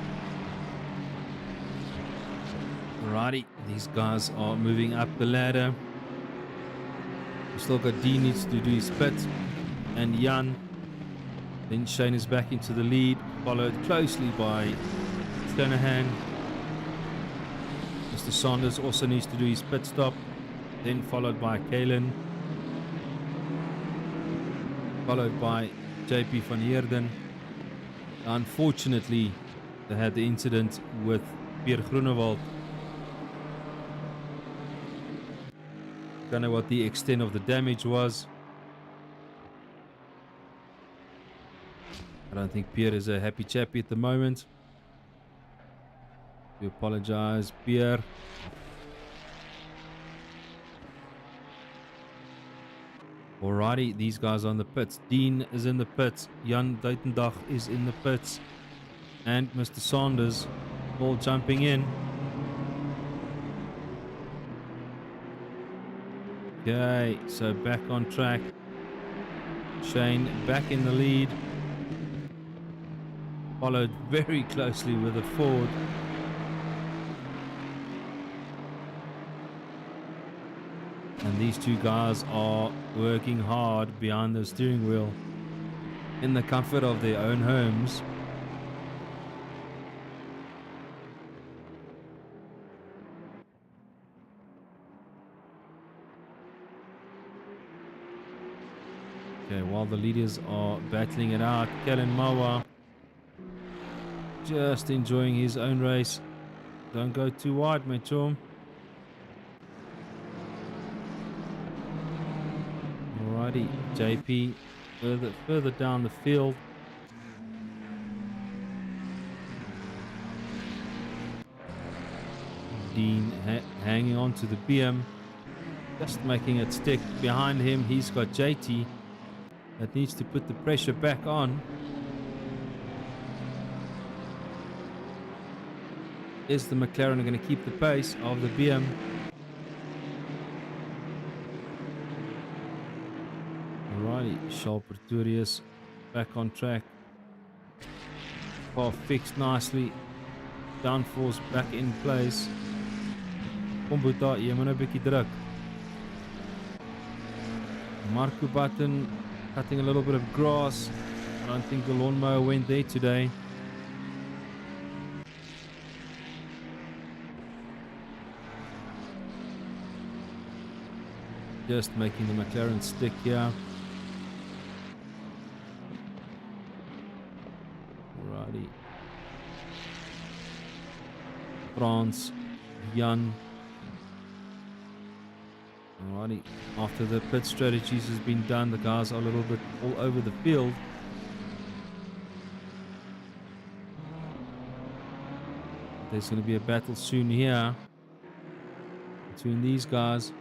Alrighty, these guys are moving up the ladder. We still got Dean needs to do his pit, and Jan. Then Shane is back into the lead, followed closely by Shanahan. Mr. Saunders also needs to do his pit stop, then followed by Kalen, followed by JP van Heerden. Unfortunately, they had the incident with Pierre Groenewald. Don't know what the extent of the damage was. I don't think Pierre is a happy chappy at the moment. We apologize, Pierre. Alrighty, these guys are on the pits. Dean is in the pits. Jan Duitendag is in the pits. And Mr. Saunders all jumping in. Okay, so back on track. Shane back in the lead. Followed very closely with a Ford. And these two guys are working hard behind the steering wheel in the comfort of their own homes. Okay, while the leaders are battling it out, Kellen Mawa just enjoying his own race. Don't go too wide, my chum. Alrighty, JP further down the field. Dean hanging on to the BM, just making it stick. Behind him, he's got JT that needs to put the pressure back on. Is the McLaren going to keep the pace of the BM? Alrighty, Charles Pretorius back on track. Car fixed nicely. downforce back in place. Kom Boeta, jy moet nou 'n bietjie druk. Marco Button cutting a little bit of grass. I don't think the lawnmower went there today. Just making the McLaren stick here. Alrighty. France, Jan. Alrighty. After the pit strategies has been done, the guys are a little bit all over the field. There's going to be a battle soon here between these guys.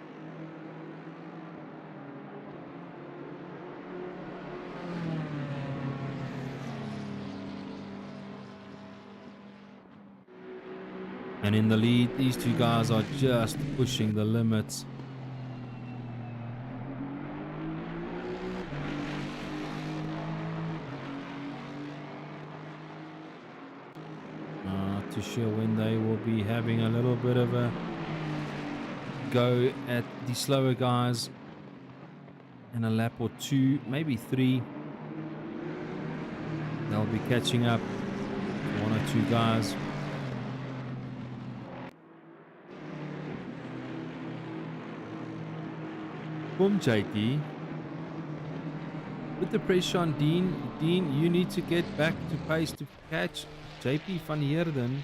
And in the lead, these two guys are just pushing the limits. Not too sure when they will be having a little bit of a go at the slower guys in a lap or two, maybe three. They'll be catching up, one or two guys. Boom, JT. Put the pressure on Dean. Dean, you need to get back to pace to catch JP van Heerden.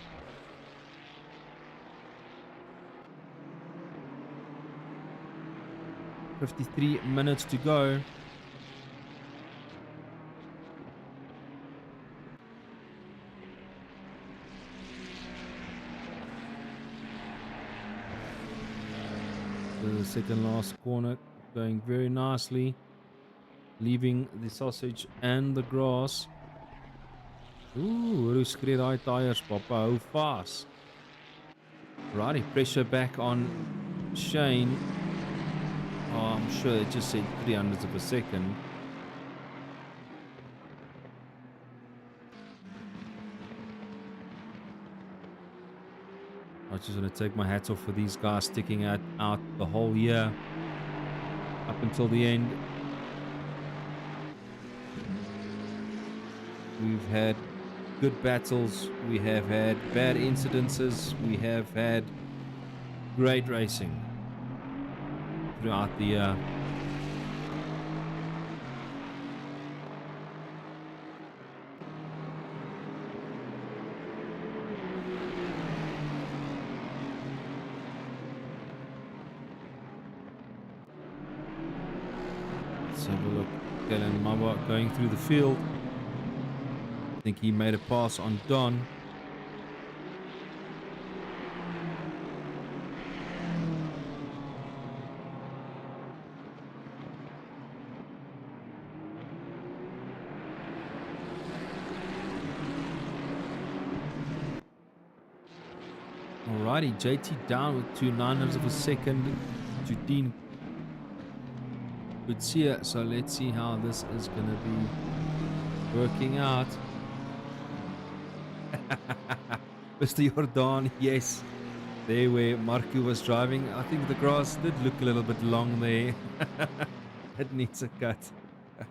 "53 minutes to go." The second last corner going very nicely, leaving the sausage and the grass. Ooh, hoe skree daai tyres, papa, how fast. Righty, pressure back on Shane. Oh, I'm sure it just said 300ths of a second. I just want to take my hats off for these guys sticking out the whole year up until the end. We've had good battles, we have had bad incidences, we have had great racing throughout the year. Let's have a look. Kellen Maba going through the field. I think he made a pass on Don. Alrighty, JT down with 2/9 of a second to Dean Butsia. So let's see how this is going to be working out. Mr. Jordan, yes. There where Marco was driving. I think the grass did look a little bit long there. It needs a cut.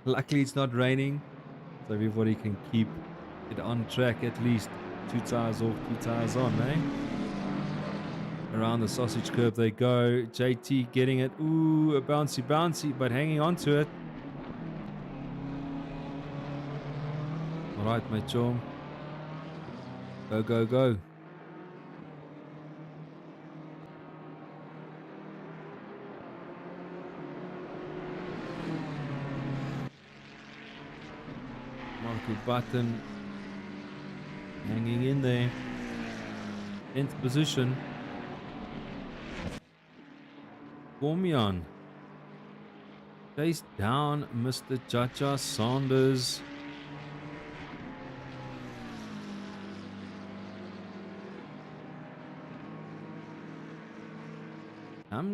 Luckily it's not raining, so everybody can keep it on track at least. 2 tires off, 2 tires on, eh? Around the sausage curb they go. JT getting it. Ooh, a bouncy, but hanging on to it. Alright, mate, chum. Go, go, go. Marco Button hanging in there. 10th position. Formion. Chase down Mr. Chacha Saunders.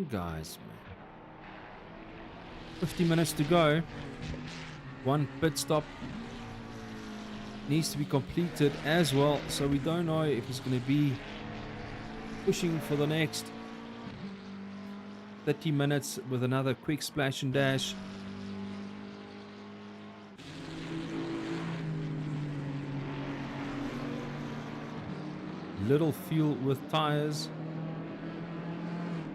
Guys, man. 50 minutes to go. 1 pit stop needs to be completed as well. So we don't know if it's going to be pushing for the next 30 minutes with another quick splash and dash. Little fuel with tires.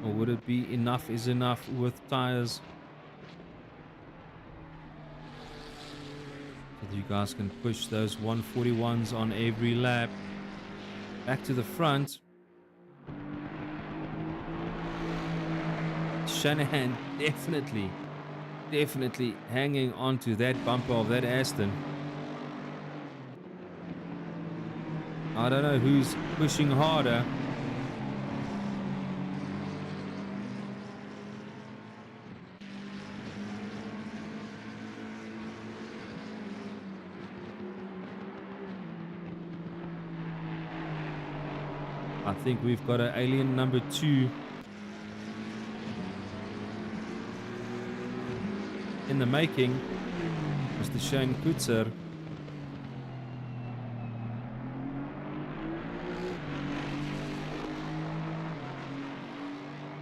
Or would it be enough is enough with tires? So that you guys can push those 141s on every lap. Back to the front. Shanahan definitely hanging on to that bumper of that Aston. I don't know who's pushing harder. I think we've got an alien number 2 in the making, Mr. Shane Kutzer.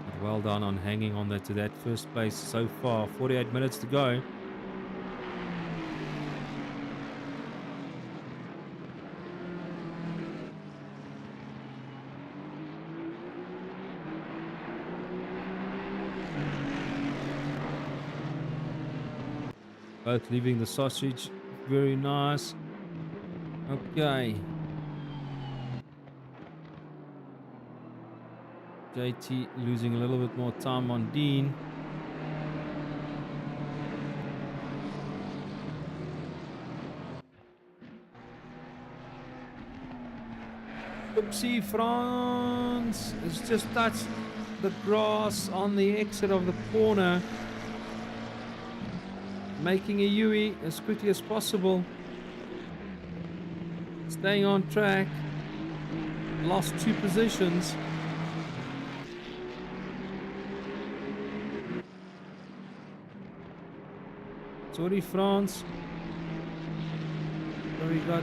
But well done on hanging on to that first place so far. 48 minutes to go. Both leaving the sausage. Very nice. Okay. JT losing a little bit more time on Dean. Oopsie, France has just touched the grass on the exit of the corner. Making a UE as quickly as possible. Staying on track. Lost 2 positions. Sorry, France. So we got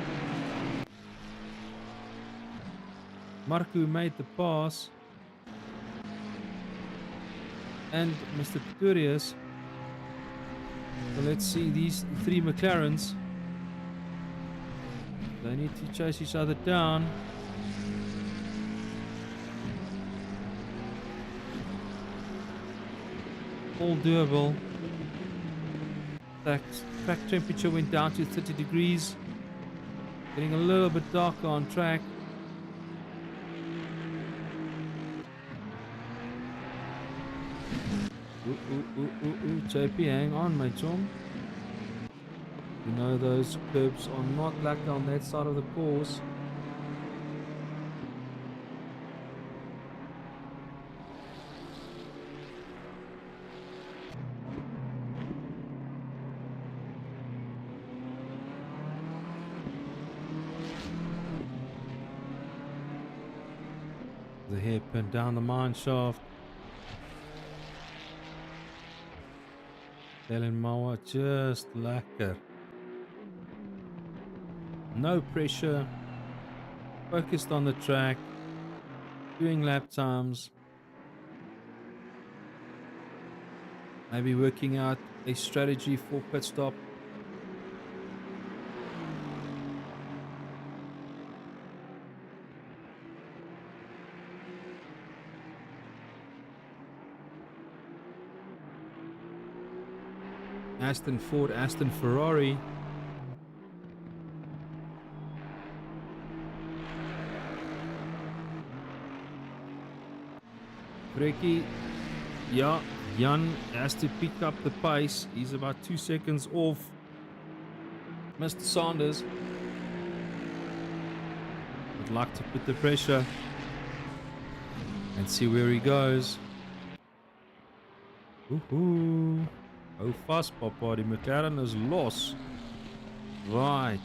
Marco made the pass. And Mr. Pretorius. So let's see these 3 McLarens. They need to chase each other down. All doable. Track temperature went down to 30 degrees. Getting a little bit darker on track. JP, hang on, mate, Tom. You know those curbs are not black on that side of the course. The hairpin down the mine shaft. Mawa just lekker. No pressure. Focused on the track. Doing lap times. Maybe working out a strategy for pit stop. Aston Ford, Aston Ferrari. Brekkie. Yeah, Jan has to pick up the pace. He's about 2 seconds off Mr. Sanders. Would like to put the pressure and see where he goes. Woohoo! How fast, Papa? The McLaren is lost. Right.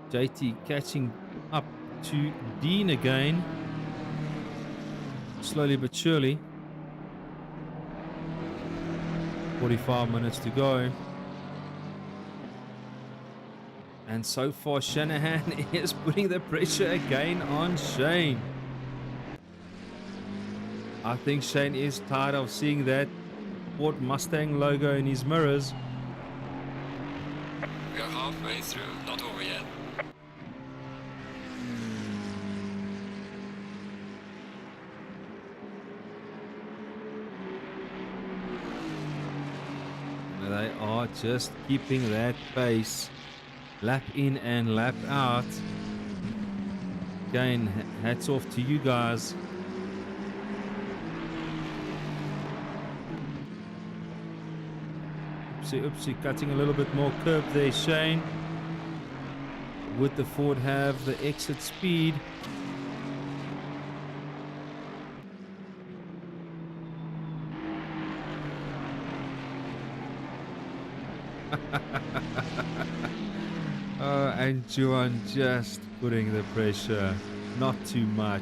JT catching up to Dean again. Slowly but surely. 45 minutes to go. And so far, Shanahan is putting the pressure again on Shane. I think Shane is tired of seeing that Ford Mustang logo in his mirrors. We are halfway through, not over yet. They are just keeping that pace. Lap in and lap out. Again, hats off to you guys. Oopsie, cutting a little bit more curb there, Shane. Would the Ford have the exit speed? Oh, and Juan just putting the pressure. Not too much.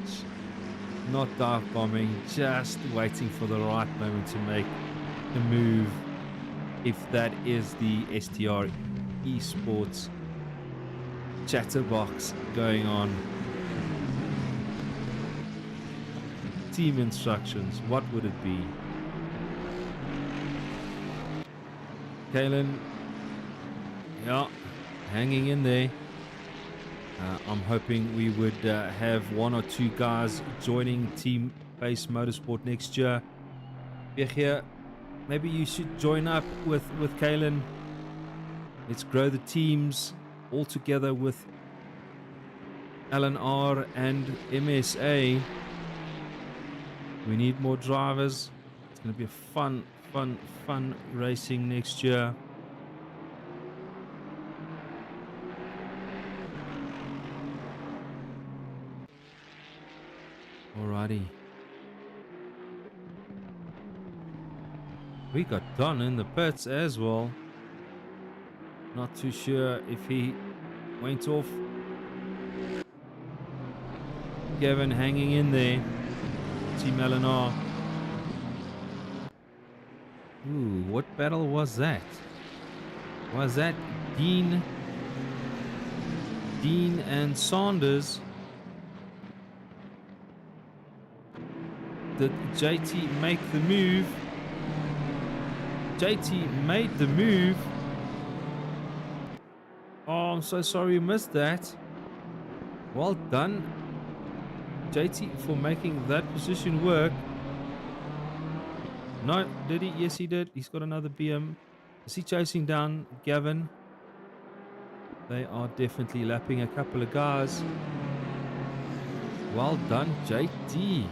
Not dive bombing. Just waiting for the right moment to make the move. If that is the STR Esports chatterbox going on. Team instructions. What would it be? Kalen. Yeah. Hanging in there. I'm hoping we would have one or two guys joining Team Base Motorsport next year. Here, maybe you should join up with Kalen. Let's grow the teams all together with LNR and MSA. We need more drivers. It's going to be a fun racing next year. Alrighty. We got Don in the pits as well. Not too sure if he went off. Gavin hanging in there. Team LNR. Ooh, what battle was that? Was that Dean and Saunders? Did JT make the move? JT made the move. Oh, I'm so sorry you missed that. Well done, JT, for making that position work. No, did he? Yes, he did. He's got another BM. Is he chasing down Gavin? They are definitely lapping a couple of guys. Well done, JT.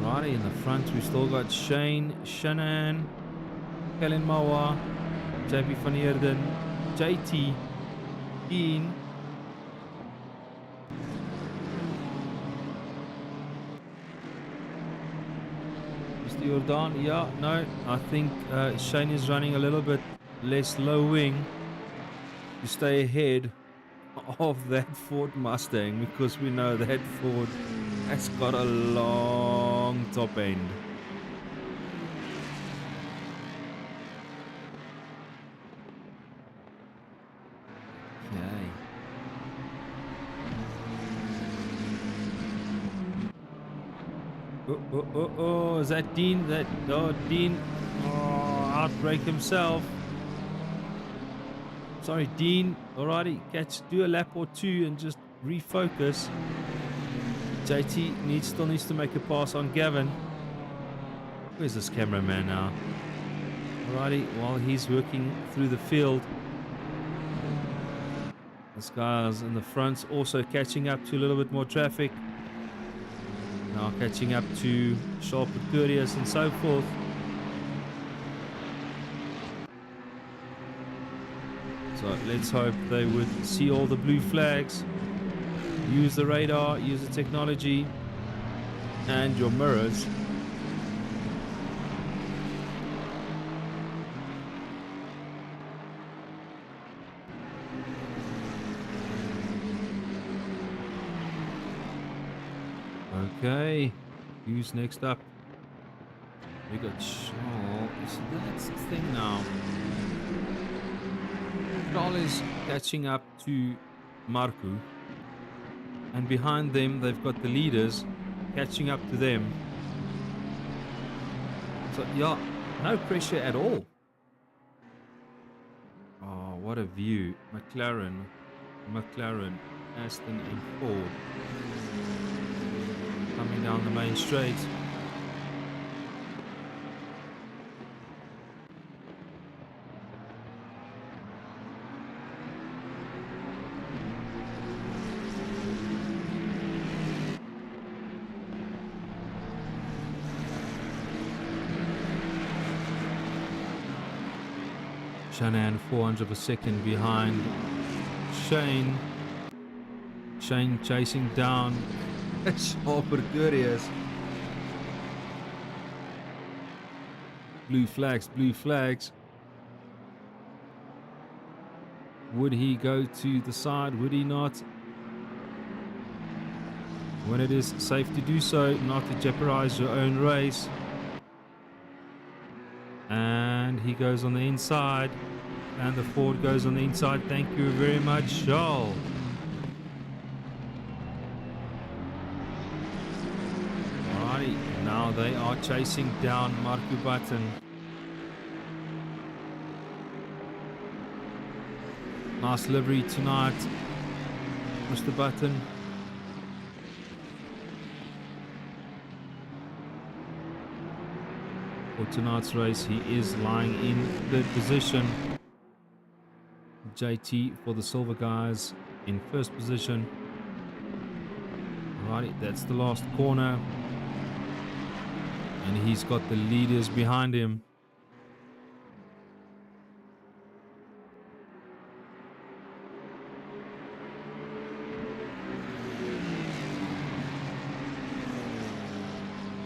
Righty, in the front we've still got Shane, Shannon, Kellen Mawa, JP van Heerden, JT, Dean, Mr. Jordan. Yeah, no, I think Shane is running a little bit less low wing to stay ahead of that Ford Mustang, because we know that Ford has got a long top end. Okay. Oh, is that Dean? Dean. Oh, outbrake himself. Sorry, Dean. Alrighty, do a lap or two and just refocus. JT still needs to make a pass on Gavin. Where's this cameraman now? Alrighty, while he's working through the field. This guy's in the front, also catching up to a little bit more traffic. Now catching up to Sharp Curious and so forth. So let's hope they would see all the blue flags. Use the radar, use the technology, and your mirrors. Okay, who's next up? We got Charles. That's the thing now. Charles is catching up to Marco, and behind them they've got the leaders catching up to them. So yeah, no pressure at all. Oh, what a view! McLaren, Aston, and Ford coming down the main straight. Shanahan 400 of a second behind Shane. Shane chasing down Sharper Curious. Blue flags, blue flags. Would he go to the side? Would he not? When it is safe to do so, not to jeopardize your own race. And he goes on the inside. And the Ford goes on the inside. Thank you very much, Charles. Alrighty, now they are chasing down Marco Button. Nice livery tonight, Mr. Button. For tonight's race, he is lying in third position. JT for the Silver guys in first position. Alrighty, that's the last corner. And he's got the leaders behind him.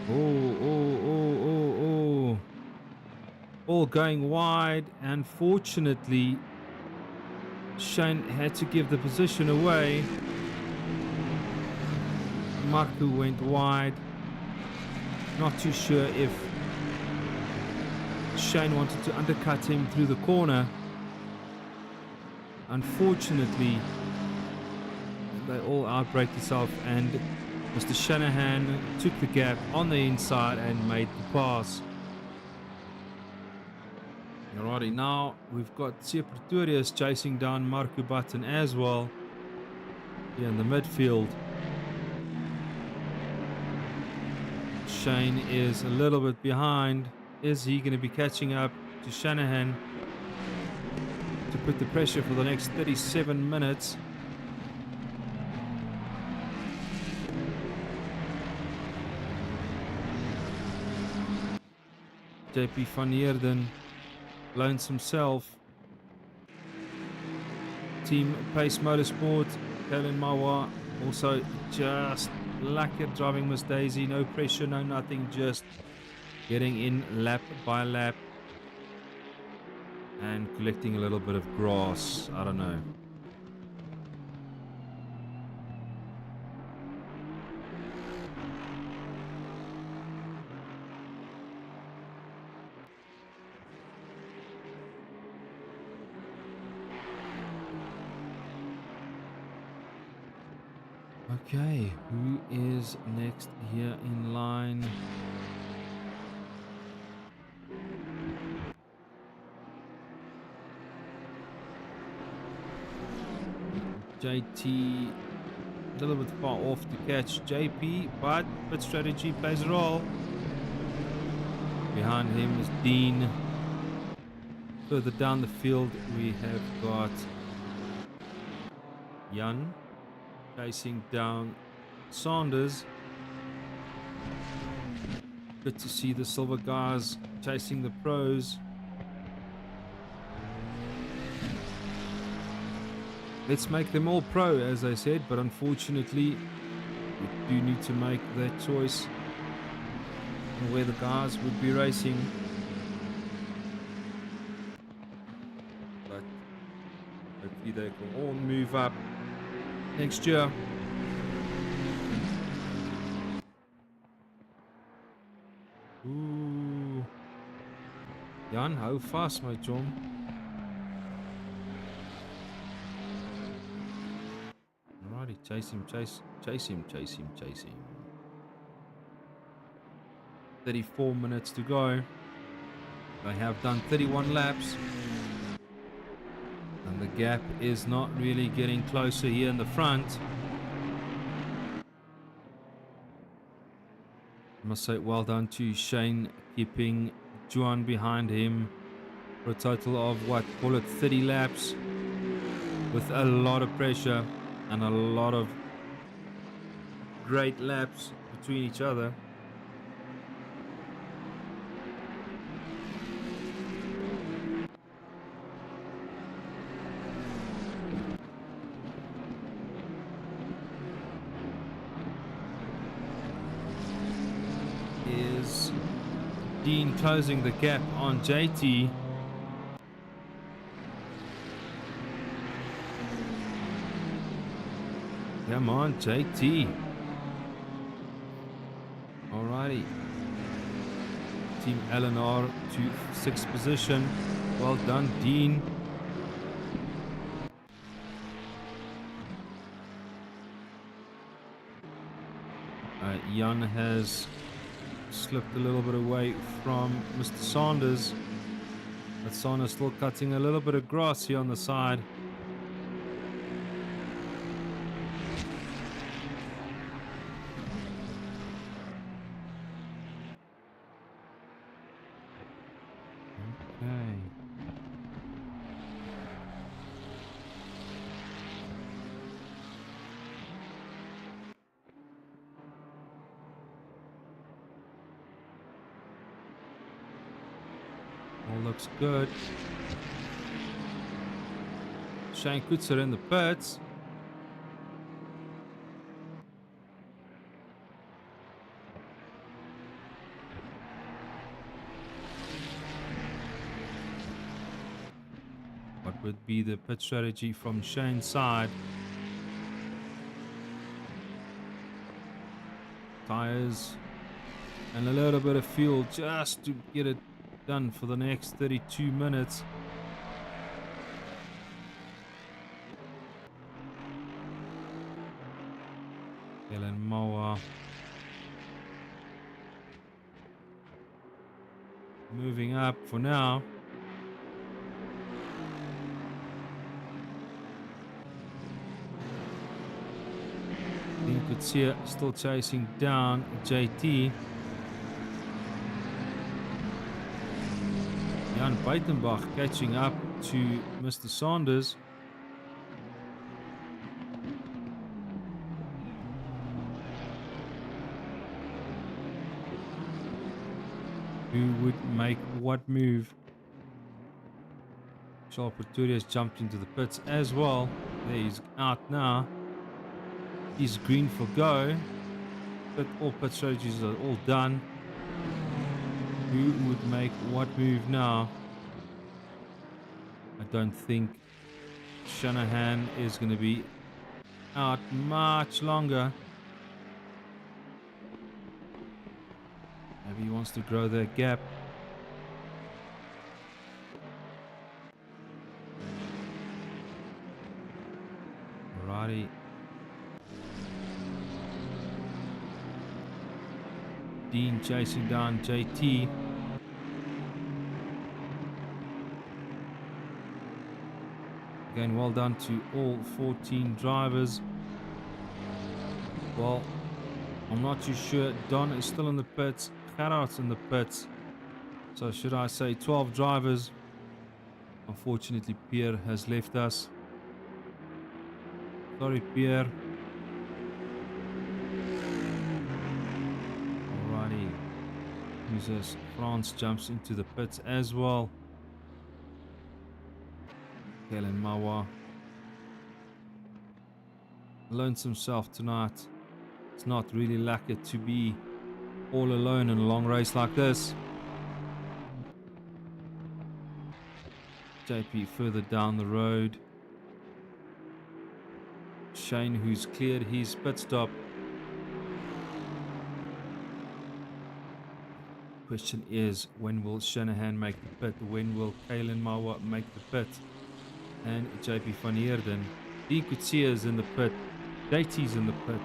Oh. All going wide, and fortunately Shane had to give the position away. Marco went wide. Not too sure if Shane wanted to undercut him through the corner. Unfortunately, they all outbraked themselves, and Mr. Shanahan took the gap on the inside and made the pass. Alrighty, now we've got Sia Pretorius chasing down Marco Button as well here in the midfield. Shane is a little bit behind. Is he going to be catching up to Shanahan to put the pressure for the next 37 minutes? JP van Heerden loans himself. Team Pace Motorsport, Kevin Mawa also just lucky driving Miss Daisy. No pressure, no nothing, just getting in lap by lap and collecting a little bit of grass. I don't know. Okay, who is next here in line? JT a little bit far off to catch JP, but strategy plays a role. Behind him is Dean. Further down the field we have got Jan chasing down Sanders. Good to see the silver guys chasing the pros. Let's make them all pro, as I said, but unfortunately we do need to make that choice on where the guys would be racing. But hopefully they can all move up next year. Ooh. Jan, hou vast, my chum. Alrighty, chase him, chase him, chase him, chase him. 34 minutes to go. They have done 31 laps. And the gap is not really getting closer here in the front. I must say well done to Shane, keeping Juan behind him for a total of what, call it 30 laps, with a lot of pressure and a lot of great laps between each other. Is Dean closing the gap on JT? Come on, JT. Alrighty. Team Eleanor to 6th position. Well done, Dean. Jan has slipped a little bit away from Mr. Sanders. But Sanders still cutting a little bit of grass here on the side. Okay. All looks good. Shane Kutzer in the pits. What would be the pit strategy from Shane's side? Tires and a little bit of fuel just to get it done for the next 32 minutes. Helen Moa moving up for now. You could see it still chasing down JT. Jan Buitenbach catching up to Mr. Sanders. Who would make what move? Charles Pretorius jumped into the pits as well. There, he's out now. He's green for go. But all pit strategies are all done. Who would make what move now? I don't think Shanahan is going to be out much longer. Maybe he wants to grow that gap. Alrighty. Dean chasing down JT. Again, well done to all 14 drivers. Well, I'm not too sure. Don is still in the pits. Gerard's in the pits. So should I say 12 drivers? Unfortunately, Pierre has left us. Sorry, Pierre. Alrighty. Users France jumps into the pits as well. Helen Mawa lones himself tonight. It's not really lucky to be all alone in a long race like this. JP further down the road. Shane, who's cleared his pit stop. Question is, when will Shanahan make the pit? When will Kalen Mawa make the pit? And JP van Heerden. Dean Coetzee is in the pit. JT's in the pit.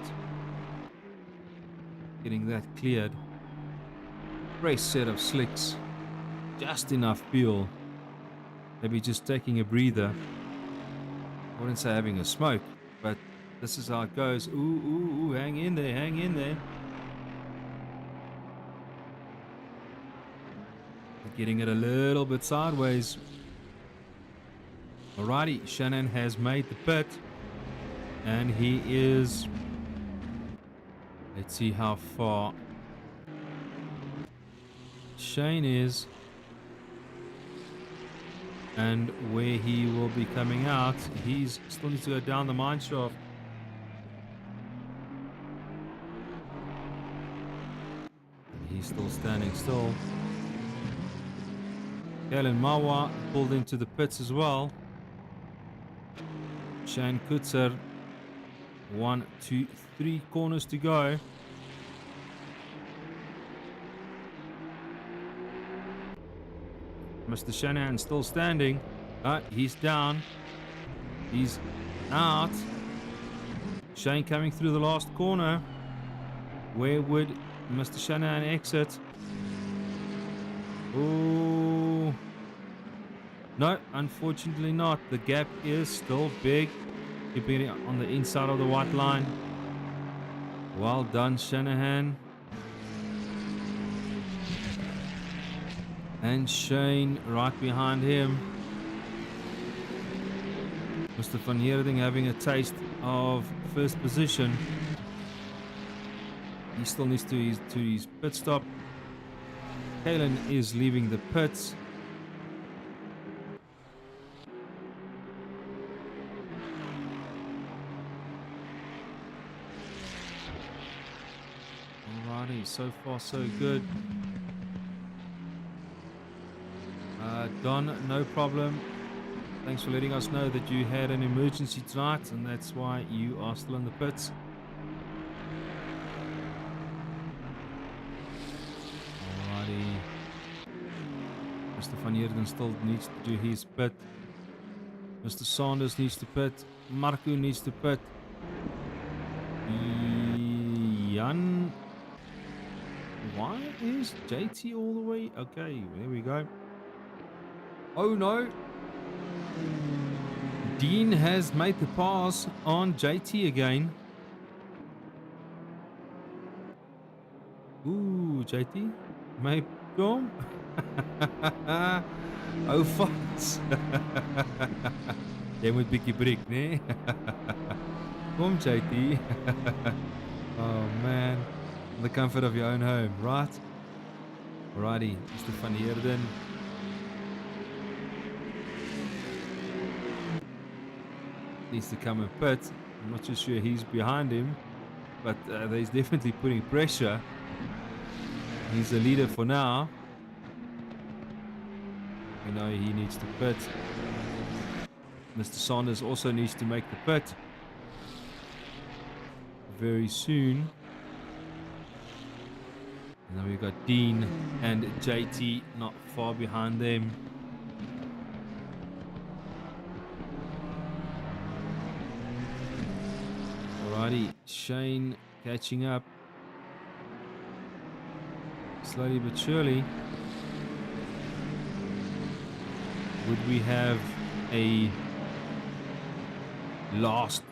Getting that cleared. Fresh set of slicks. Just enough fuel. Maybe just taking a breather. I wouldn't say having a smoke, but this is how it goes. Ooh, hang in there, hang in there. Getting it a little bit sideways. Alrighty, Shannon has made the pit. And he is... Let's see how far Shane is. And where he will be coming out. He's still needs to go down the mine shaft. He's still standing still. Kalen Mawa pulled into the pits as well. Shane Kutzer. 1, 2, 3 corners to go. Mr. Shanahan still standing. He's down. He's out. Shane coming through the last corner. Where would Mr. Shanahan exit? Oh. No, unfortunately not. The gap is still big. Keeping it on the inside of the white line. Well done, Shanahan. And Shane right behind him. Mr. Van Heerden having a taste of first position. He still needs to his pit stop. Kalen is leaving the pits. Alrighty, so far so good. Don, no problem. Thanks for letting us know that you had an emergency tonight, and that's why you are still in the pits. Alrighty. Mr. Van Heerden still needs to do his pit. Mr. Sanders needs to pit. Marco needs to pit. Jan. Why is JT all the way? Okay, there we go. Oh no. Dean has made the pass on JT again. Ooh, JT. Maybe kom. Oh, Fats. Jy moet bietjie breek, nee? Kom, JT. Oh, man. In the comfort of your own home, right? Alrighty, Mr. Van Heerden. Needs to come and pit. I'm not too sure he's behind him, but he's definitely putting pressure. He's the leader for now. You know he needs to pit. Mr. Sanders also needs to make the pit very soon. And then we've got Dean and JT not far behind them. Alrighty, Shane catching up. Slowly but surely. Would we have a last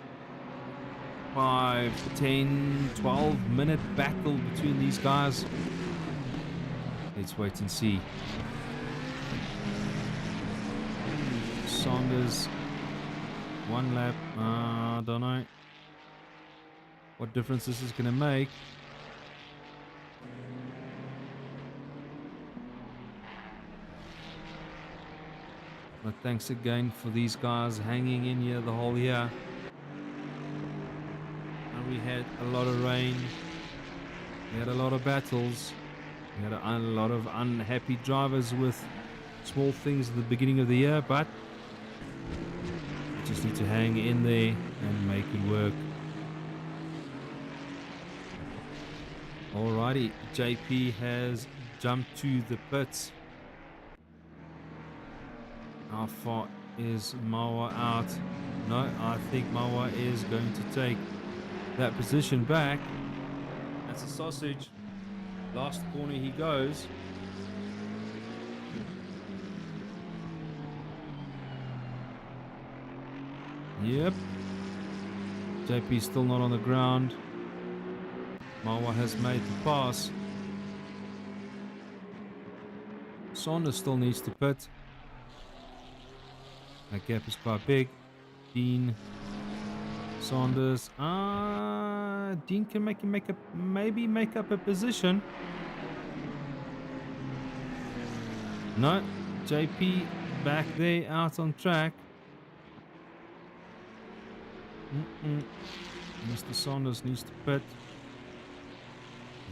5, 10, 12 minute battle between these guys? Let's wait and see. Saunders, 1 lap. I don't know what difference this is going to make. But thanks again for these guys hanging in here the whole year. And we had a lot of rain. We had a lot of battles. We had a lot of unhappy drivers with small things at the beginning of the year, but we just need to hang in there and make it work. Alrighty, JP has jump to the pits. How far is Mawa out? No, I think Mawa is going to take that position back. That's a sausage. Last corner he goes. Yep. JP still not on the ground. Mawa has made the pass. Saunders still needs to pit. That gap is quite big. Dean, Saunders. Dean can maybe make up a position. No, JP back there out on track. Mr. Saunders needs to pit.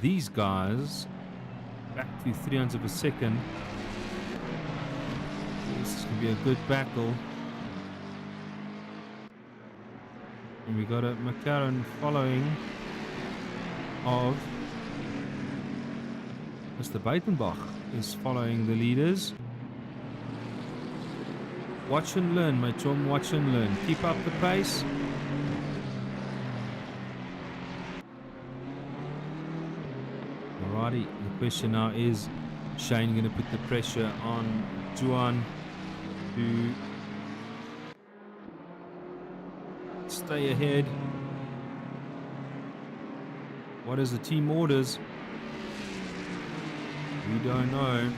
These guys back to 300 per second. This is going to be a good battle. And we got a McLaren following of Mr. Buitenbach is following the leaders. Watch and learn, my chum, watch and learn. Keep up the pace. Alrighty, the question now is Shane going to put the pressure on Juan to stay ahead? What is the team orders? We don't know.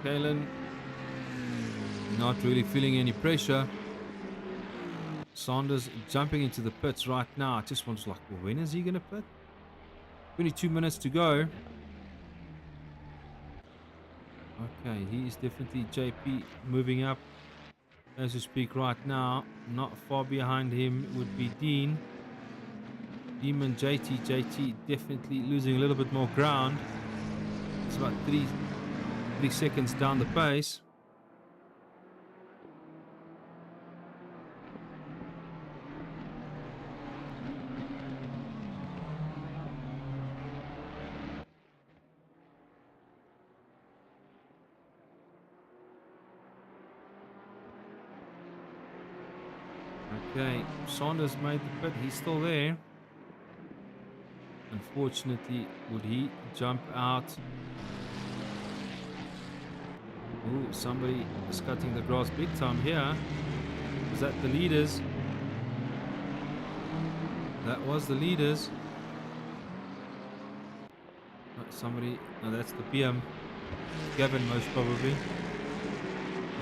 Kalen not really feeling any pressure. Saunders jumping into the pits right now. I just wonder, like, well, when is he going to pit? 22 minutes to go. Okay, he is definitely JP moving up as we speak right now. Not far behind him would be Dean. Demon JT. JT definitely losing a little bit more ground. It's about 3 seconds down the pace. Okay, Saunders made the pit. He's still there. Unfortunately, would he jump out? Ooh, somebody is cutting the grass big time here. Was that the leaders? That was the leaders. Somebody, no, that's the PM. Gavin, most probably.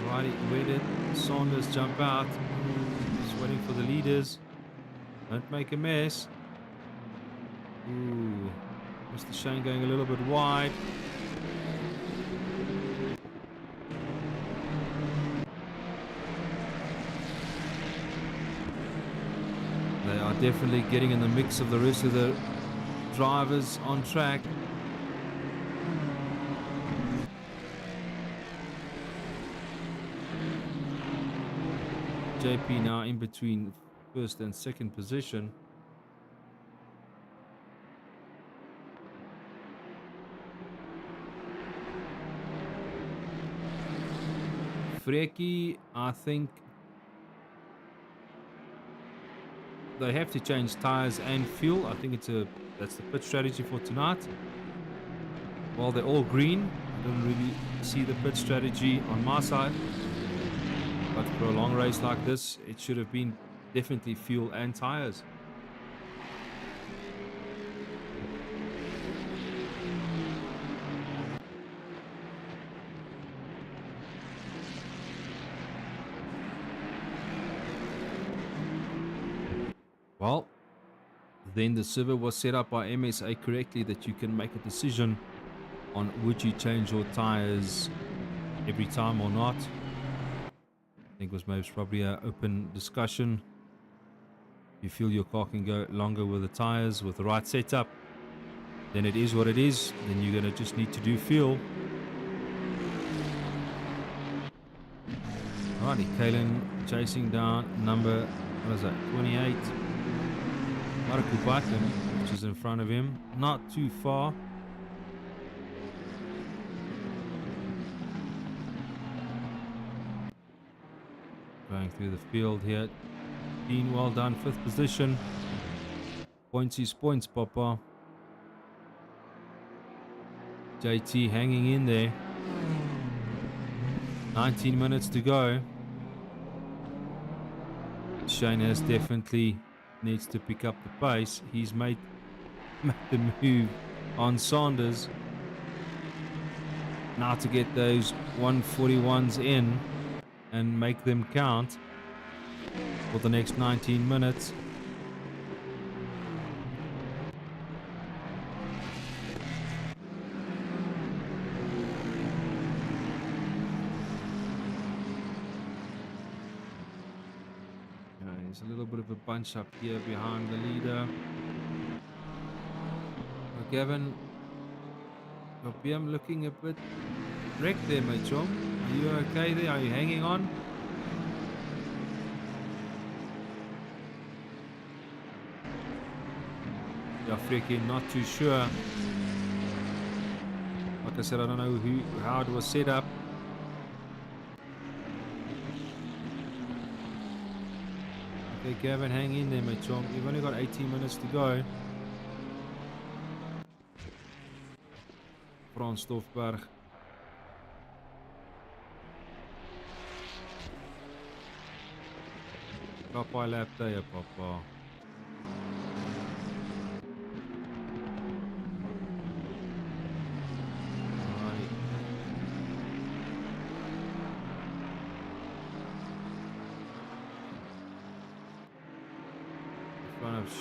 Alrighty, where did Saunders jump out? He's waiting for the leaders. Don't make a mess. Ooh, Mr. Shane going a little bit wide. They are definitely getting in the mix of the rest of the drivers on track. JP now in between first and second position. Freki, I think they have to change tires and fuel. I think that's the pit strategy for tonight. While they're all green, I don't really see the pit strategy on my side. But for a long race like this, it should have been definitely fuel and tires. Well, then the server was set up by MSA correctly that you can make a decision on would you change your tires every time or not. think was most probably an open discussion. You feel your car can go longer with the tires, with the right setup, then it is what it is. Then you're going to just need to do fuel. Alrighty, Kalen chasing down number, what is that, 28. Marco Button, which is in front of him. Not too far. Going through the field here. Dean, well done, 5th position. Points is points, Papa. JT hanging in there. 19 minutes to go. Shane has definitely needs to pick up the pace. He's made the move on Saunders. Now to get those 141s in and make them count for the next 19 minutes. There's a little bit of a bunch up here behind the leader. Gavin, I'm looking a bit wrecked there, my chum. Are you okay there? Are you hanging on? Yeah, freaking not too sure. Like I said, I don't know how it was set up. Okay, Gavin, hang in there, my chum. You've only got 18 minutes to go. Frans Stofberg. Papa lap there, Papa.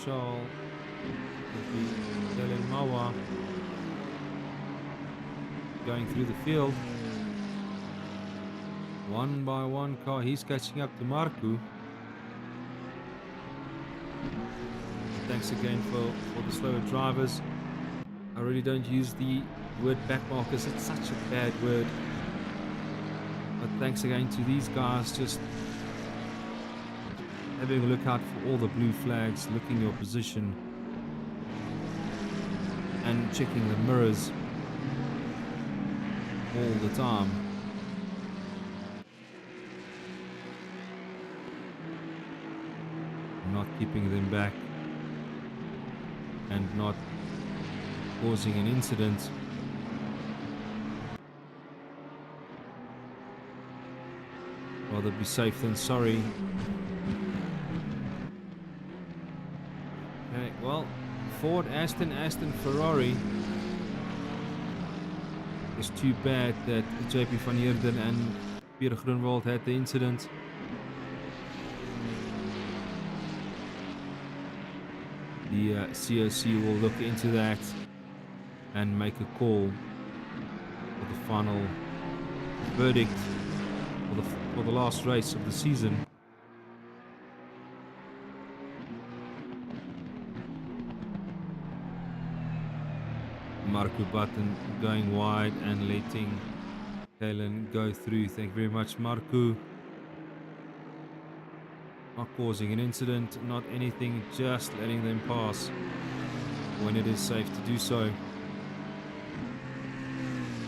Shaw would be Dylan Mawa going through the field. One by one car, he's catching up to Marku. Thanks again for the slower drivers. I really don't use the word backmarkers, it's such a bad word. But thanks again to these guys, just having a look out for all the blue flags, looking your position and checking the mirrors all the time. Not keeping them back and not causing an incident. Rather be safe than sorry. Okay, well, Ford, Aston, Ferrari. It's too bad that JP van Heerden and Pierre Grunwald had the incident. The COC will look into that and make a call for the final verdict for the last race of the season. Marco Button going wide and letting Kalen go through. Thank you very much, Marco. Not causing an incident, not anything, just letting them pass when it is safe to do so.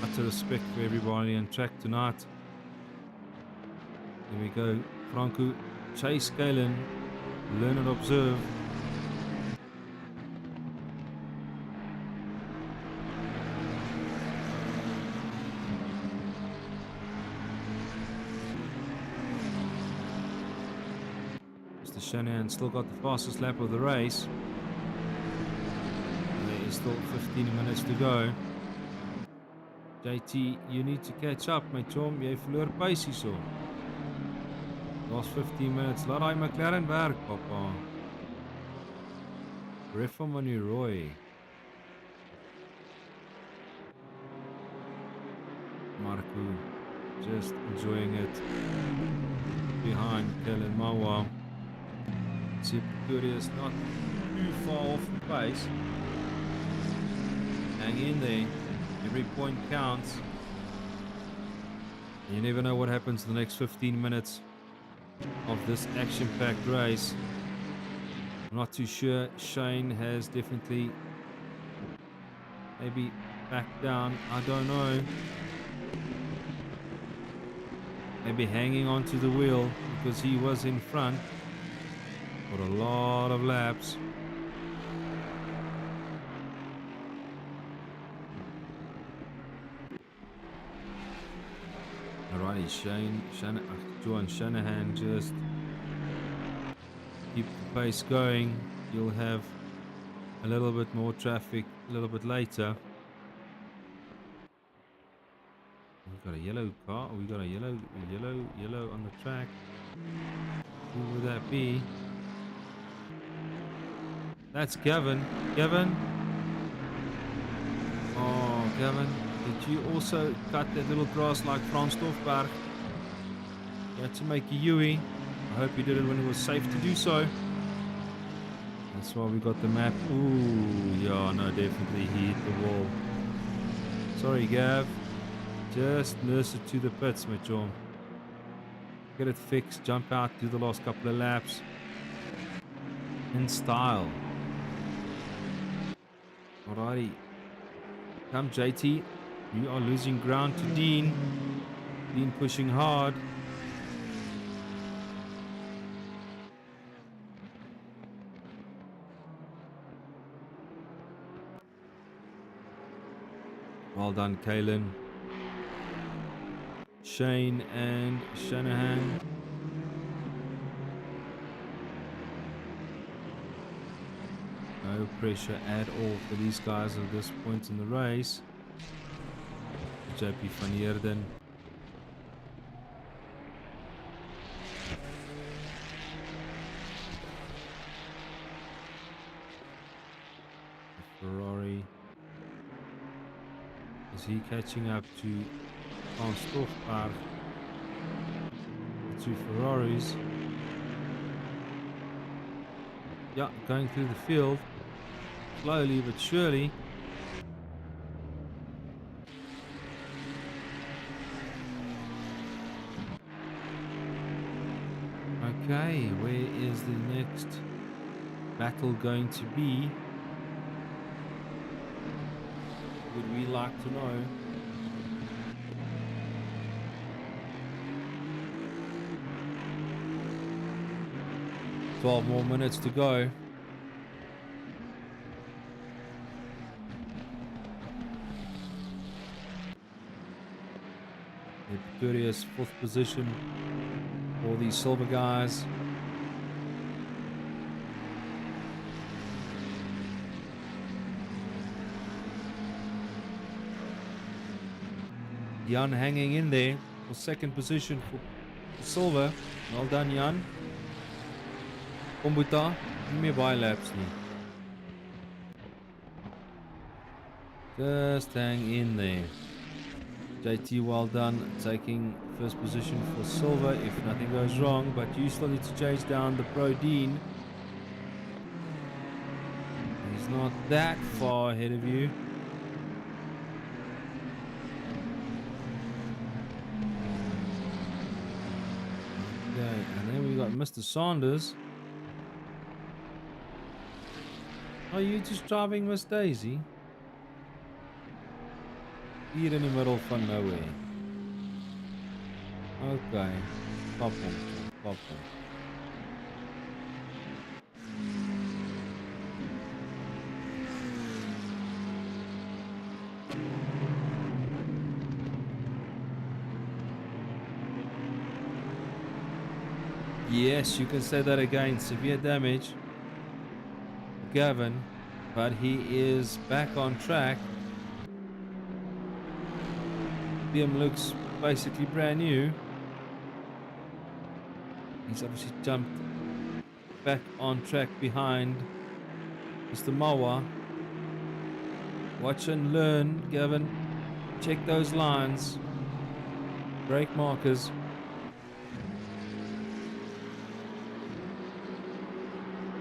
Utter respect for everybody on track tonight. Here we go. Franco, chase Kalen, learn and observe. Shanahan still got the fastest lap of the race. There is still 15 minutes to go. JT, you need to catch up, my chom. Jy verloor pace hierso. Last 15 minutes. Laat hy McLaren werk, papa. Ref hom aan die rooi. Marco just enjoying it behind Kellen Mawa. Super not too far off the pace. Hang in there. Every point counts. You never know what happens in the next 15 minutes of this action-packed race. I'm not too sure. Shane has definitely maybe backed down. I don't know. Maybe hanging onto the wheel because he was in front for a lot of laps. Alrighty, Johan Shanahan just keep the pace going. You'll have a little bit more traffic a little bit later. We've got a yellow car. We got a yellow on the track. Who would that be? That's Gavin. Gavin? Oh, Gavin. Did you also cut that little grass like Frans Dorfberg? You had to make a Yui. I hope you did it when it was safe to do so. That's why we got the map. Ooh, yeah, no, definitely he hit the wall. Sorry, Gav. Just nurse it to the pits, Mitchell. Get it fixed, jump out, do the last couple of laps. In style. Alrighty. Come, JT. You are losing ground to Dean. Dean pushing hard. Well done, Kalen. Shane and Shanahan. No pressure at all for these guys at this point in the race. JP van Heerden. Ferrari. Is he catching up to Van Stofberg? The two Ferraris. Yeah, going through the field. Slowly but surely. Okay, where is the next battle going to be? Would we like to know? "12 more minutes to go." A victorious 4th position for these silver guys. Jan hanging in there for 2nd position for silver. Well done, Jan. Kombuta, nie meer baie laps nie. Just hang in there. JT, well done, taking 1st position for silver if nothing goes wrong, but you still need to chase down the Pro Dean. He's not that far ahead of you. Okay, and then we got Mr. Saunders. Are you just driving Miss Daisy? Hier in die middel van nowhere. Okay. Pop hom. Pop hom. Yes, you can say that again. Severe damage. Gavin, but he is back on track. Liam looks basically brand new. He's obviously jumped back on track behind Mr. Mawa. Watch and learn, Gavin. Check those lines. Brake markers.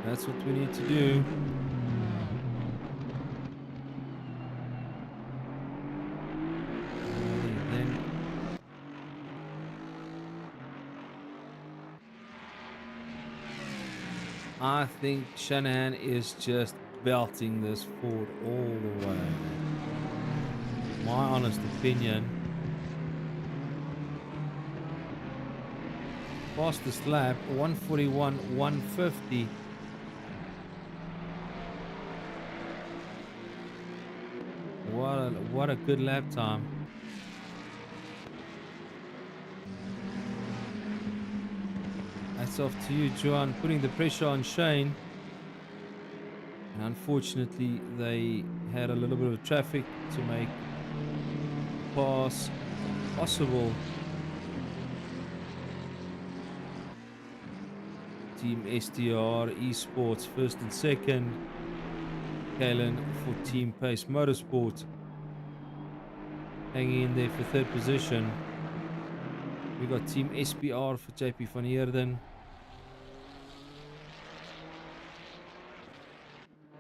That's what we need to do. Then I think Shanahan is just belting this Ford all the way. My honest opinion. Fastest lap 141, 150. What a good lap time. That's off to you, John, putting the pressure on Shane. And unfortunately, they had a little bit of traffic to make the pass possible. Team STR Esports first and second. Kalen for Team Pace Motorsport hanging in there for third position. We got Team SPR for JP van Heerden.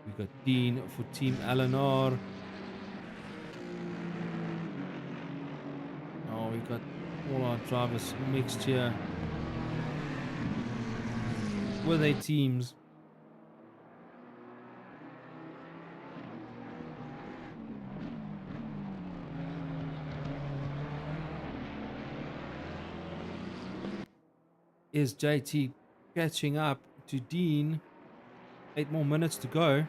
We got Dean for Team LNR. Oh, we got all our drivers mixed here with their teams. Is JT catching up to Dean? 8 more minutes to go.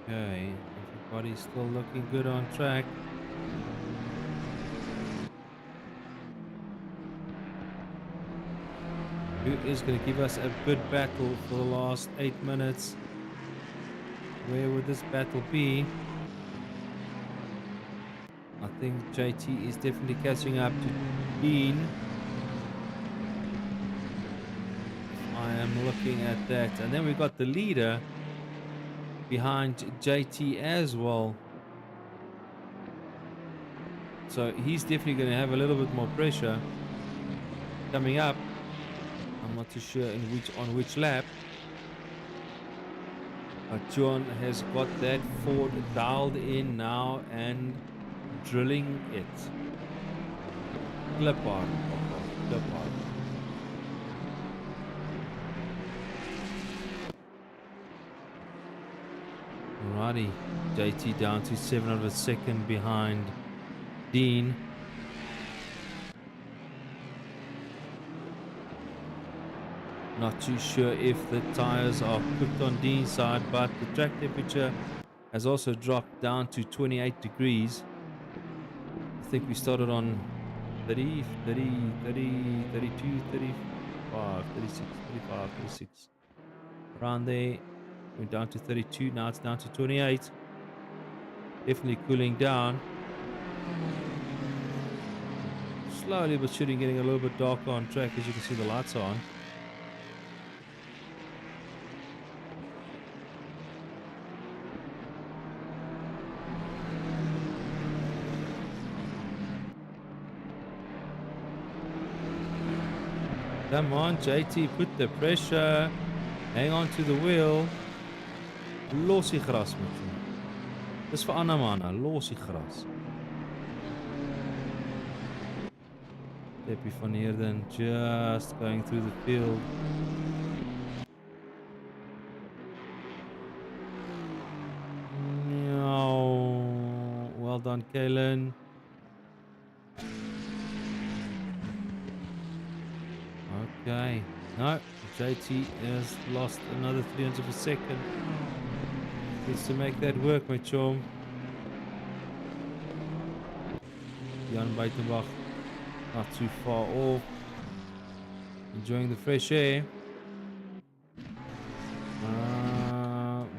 Okay, everybody's still looking good on track. Who is going to give us a good battle for the last 8 minutes? Where would this battle be? I think JT is definitely catching up to Dean. I am looking at that. And then we got the leader behind JT as well. So he's definitely going to have a little bit more pressure coming up. I'm not too sure on which lap. But John has got that Ford dialed in now and drilling it. Clip on. Clip on. Alrighty. JT down to 702nd behind Dean. Not too sure if the tires are cooked on Dean's side, but the track temperature has also dropped down to 28 degrees. I think we started on 30, 30, 30, 32, 35, 36, 35, 36. Around there. Went down to 32, now it's down to 28. Definitely cooling down. Slowly but surely getting a little bit darker on track, as you can see the lights are on. Come on, JT, put the pressure. Hang on to the wheel. Los die gras met hom. Dis vir ander manne, los die gras. Teppie van Heerden just going through the field. No. Well done, Kalen. Okay. No, JT has lost another 300 of a second. Needs to make that work, my chum. Jan Buitenbach not too far off. Enjoying the fresh air.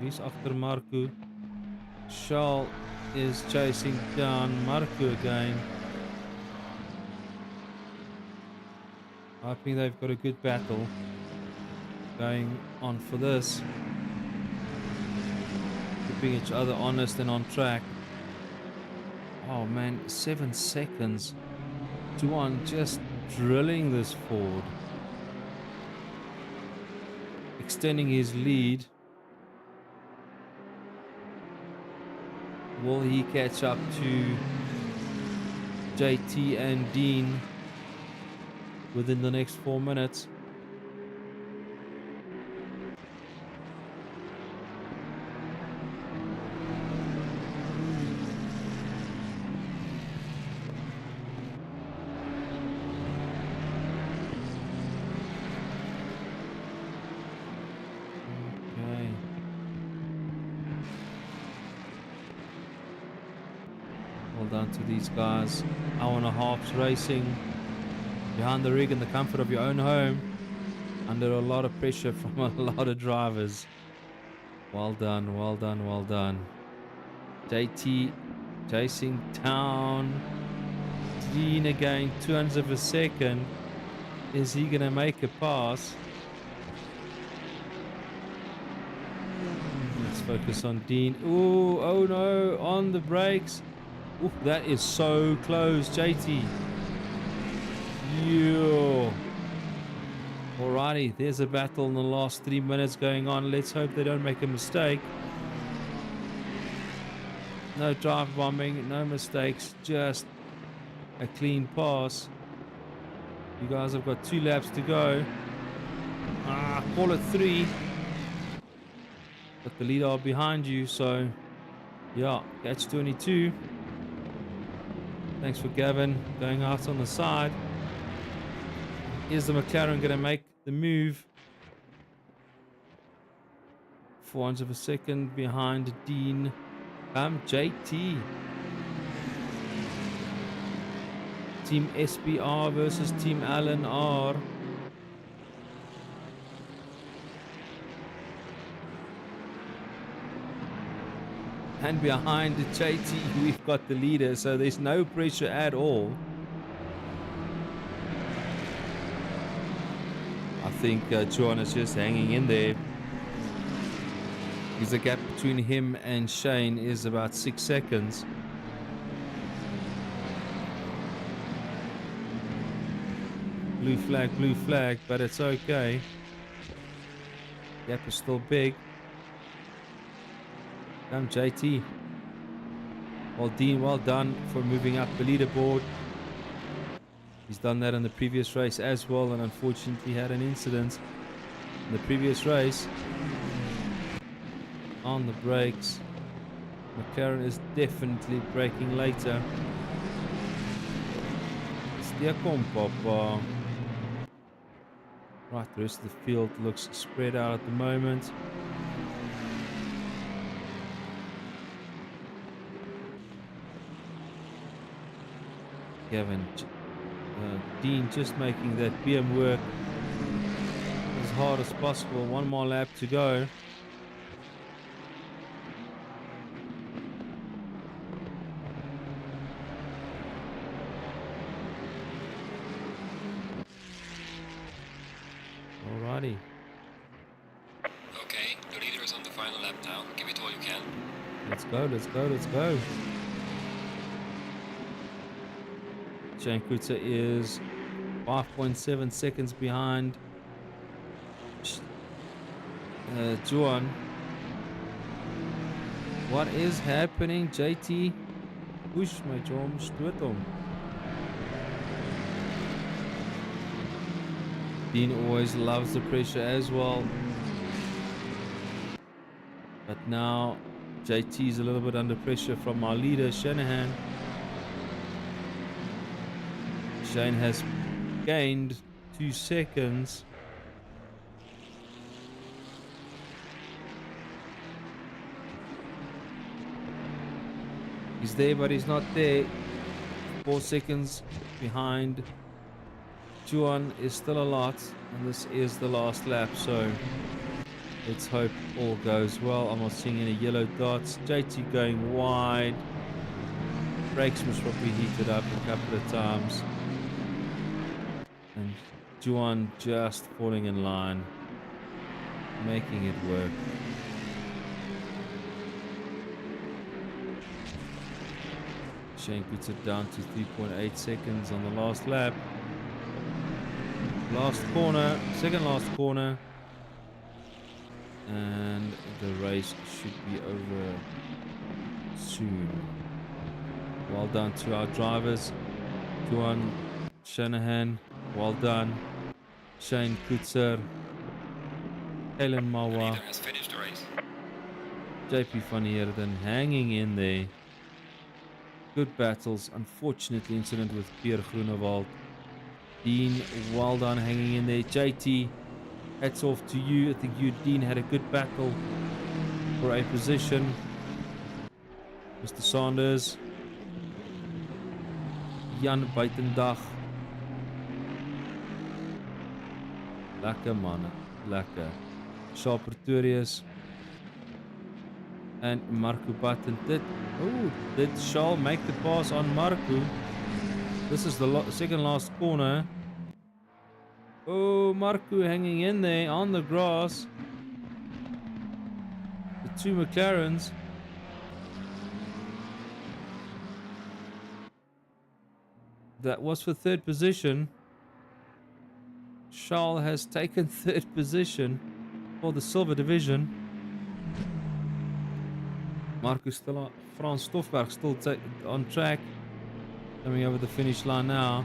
Wie's achter Marco? Charles is chasing down Marco again. Hoping they've got a good battle. going on for this. Keeping each other honest and on track. Oh man, 7 seconds. Juan just drilling this Ford. Extending his lead. Will he catch up to JT and Dean within the next 4 minutes? Okay. Well done to these guys. Hour and a half's racing behind the rig in the comfort of your own home, under a lot of pressure from a lot of drivers. Well done, well done, well done. JT chasing down Dean again, 200 of a second. Is he gonna make a pass? Let's focus on Dean. Ooh, oh no, on the brakes. Ooh, that is so close, JT. Yo. Alrighty, there's a battle in the last 3 minutes going on. Let's hope they don't make a mistake. No drive bombing, no mistakes, just a clean pass. You guys have got 2 laps to go. Call it 3. But the leader behind you, so yeah, catch 22. Thanks for Gavin going out on the side. Is the McLaren going to make the move? 400 of a second behind Dean. JT. Team SBR versus Team Allen R. And behind JT, we've got the leader, so there's no pressure at all. I think Juan is just hanging in there. Because the gap between him and Shane is about 6 seconds. Blue flag, but it's okay. Gap is still big. Come JT. Well, Dean, well done for moving up the leaderboard. He's done that in the previous race as well, and unfortunately had an incident in the previous race. On the brakes. McLaren is definitely braking later. Steer kom, papa. Right, the rest of the field looks spread out at the moment. Gavin, Dean just making that BM work as hard as possible. 1 more lap to go. Alrighty. Okay, the leader is on the final lap now. Give it all you can. Let's go, let's go, let's go. Shane Kutzer is 5.7 seconds behind Juan. What is happening, JT? Push my Jom, stoot hom. Dean always loves the pressure as well. But now JT is a little bit under pressure from our leader, Shanahan. Shane has gained 2 seconds. He's there, but he's not there. 4 seconds behind. Juan is still a lot, and this is the last lap, so let's hope all goes well. I'm not seeing any yellow dots. JT going wide. Brakes must probably heated up a couple of times. And Juan just falling in line. making it work. Shane puts it down to 3.8 seconds on the last lap. Last corner, second last corner. And the race should be over soon. Well done to our drivers. Juan Shanahan, well done. Shane Kutzer, Helen The Mawa, leader has finished the race. JP van Heerden hanging in there. Good battles. Unfortunately, incident with Pierre Groenewald. Dean, well done hanging in there. JT, hats off to you. I think you, Dean, had a good battle for a position. Mr. Sanders. Jan Buitendag. Lekker man. Lekker. Charles Pretorius. And Marco Button. Did Charles make the pass on Marco? This is the second last corner. Oh, Marco hanging in there on the grass. The two McLarens. That was for third position. Charles has taken third position for the silver division. Marco still on. Frans Stoffberg still on track. Coming over the finish line now.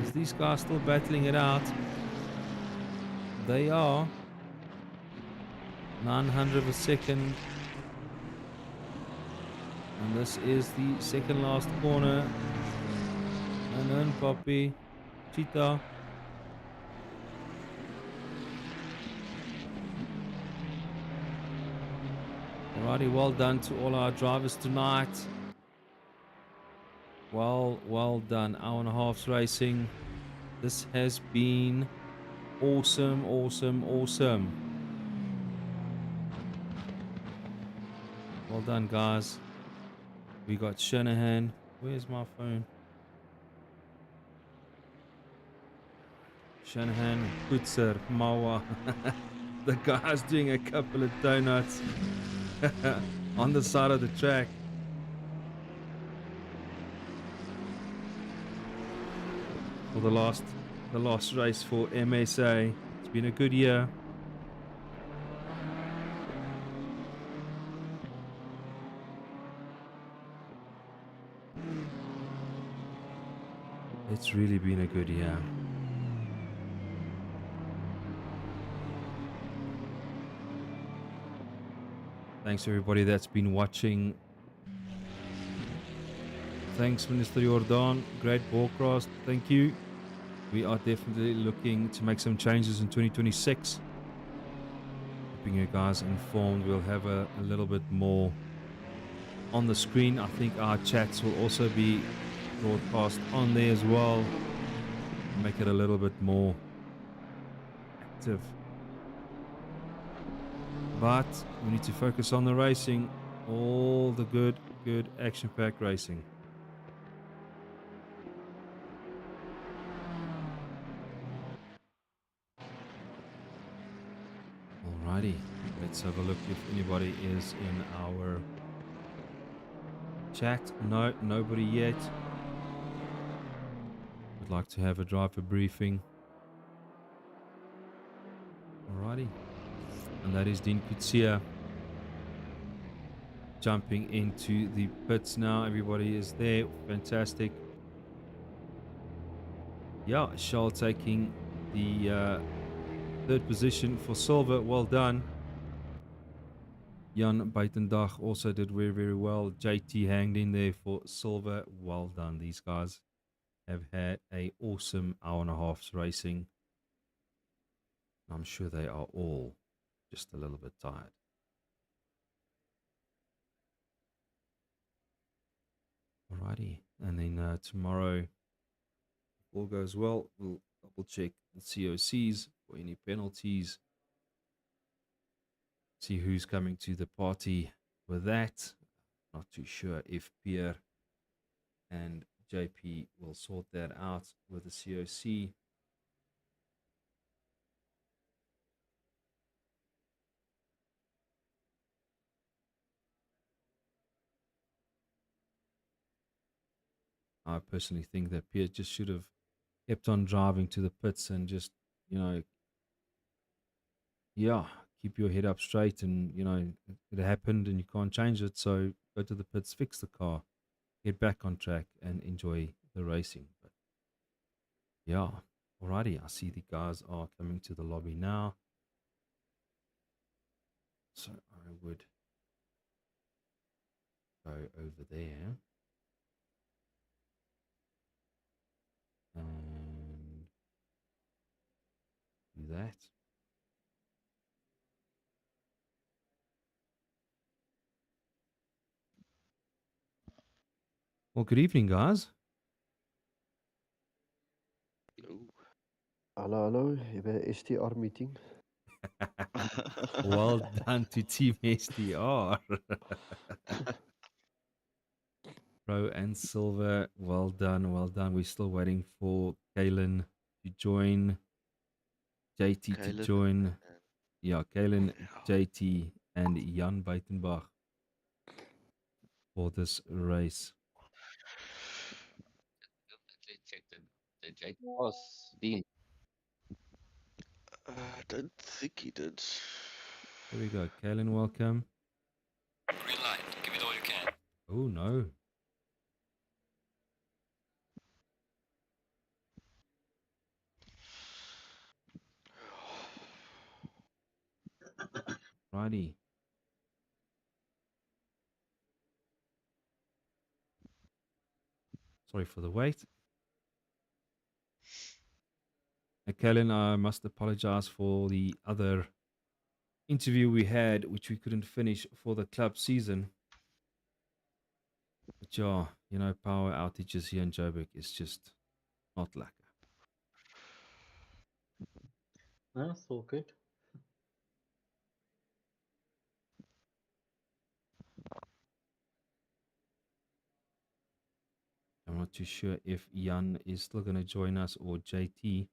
Is these guys still battling it out? They are. 900 of a second. And this is the second last corner. And then Poppy, Cheetah. Alrighty, well done to all our drivers tonight. Well done. Hour and a half's racing. This has been awesome. Well done, guys. We got Shanahan. Where's my phone? Shanahan, Kutzer, Mawa. The guy's doing a couple of donuts on the side of the track. For the last race for MSA. It's been a good year. It's really been a good year. Thanks everybody that's been watching. Thanks Minister Jordan, great broadcast, thank you. We are definitely looking to make some changes in 2026. Keeping you guys informed, we'll have a little bit more on the screen. I think our chats will also be broadcast on there as well. Make it a little bit more active. But we need to focus on the racing. All the good action-packed racing. Alrighty, let's have a look if anybody is in our chat. No, nobody yet. Would like to have a driver briefing. Alrighty. And that is Dean Kutsia jumping into the pits now. Everybody is there. Fantastic. Yeah, Charles taking the third position for silver. Well done. Jan Buitendag also did very well. JT hanged in there for silver. Well done. These guys have had a awesome hour and a half's racing. I'm sure they are all just a little bit tired. Alrighty, and then tomorrow, if all goes well, we'll double check the COCs for any penalties. See who's coming to the party with that. Not too sure if Pierre and JP will sort that out with the COC. I personally think that Pierre just should have kept on driving to the pits and just, you know, yeah, keep your head up straight. And, it happened and you can't change it. So go to the pits, fix the car, get back on track and enjoy the racing. But yeah, alrighty. I see the guys are coming to the lobby now. So I would go over there and do that. Well, good evening, guys. Ooh. Hallo, hallo, bij STR meeting. Well done to Team STR. Pro and Silver, well done, well done. We're still waiting for Kalen to join, JT to Kalen, join. Yeah, Kalen, yeah. JT, and Jan Buitenbach for this race. Definitely check the Jake Pass Dean. I don't think he did. There we go. Kalen, welcome. Green light. Give it all you can. Oh, no. Righty. Sorry for the wait. Kalen, I must apologize for the other interview we had, which we couldn't finish for the club season. But yeah, power outages here in Joburg is just not lekker. That's all good. I'm not too sure if Jan is still going to join us or JT.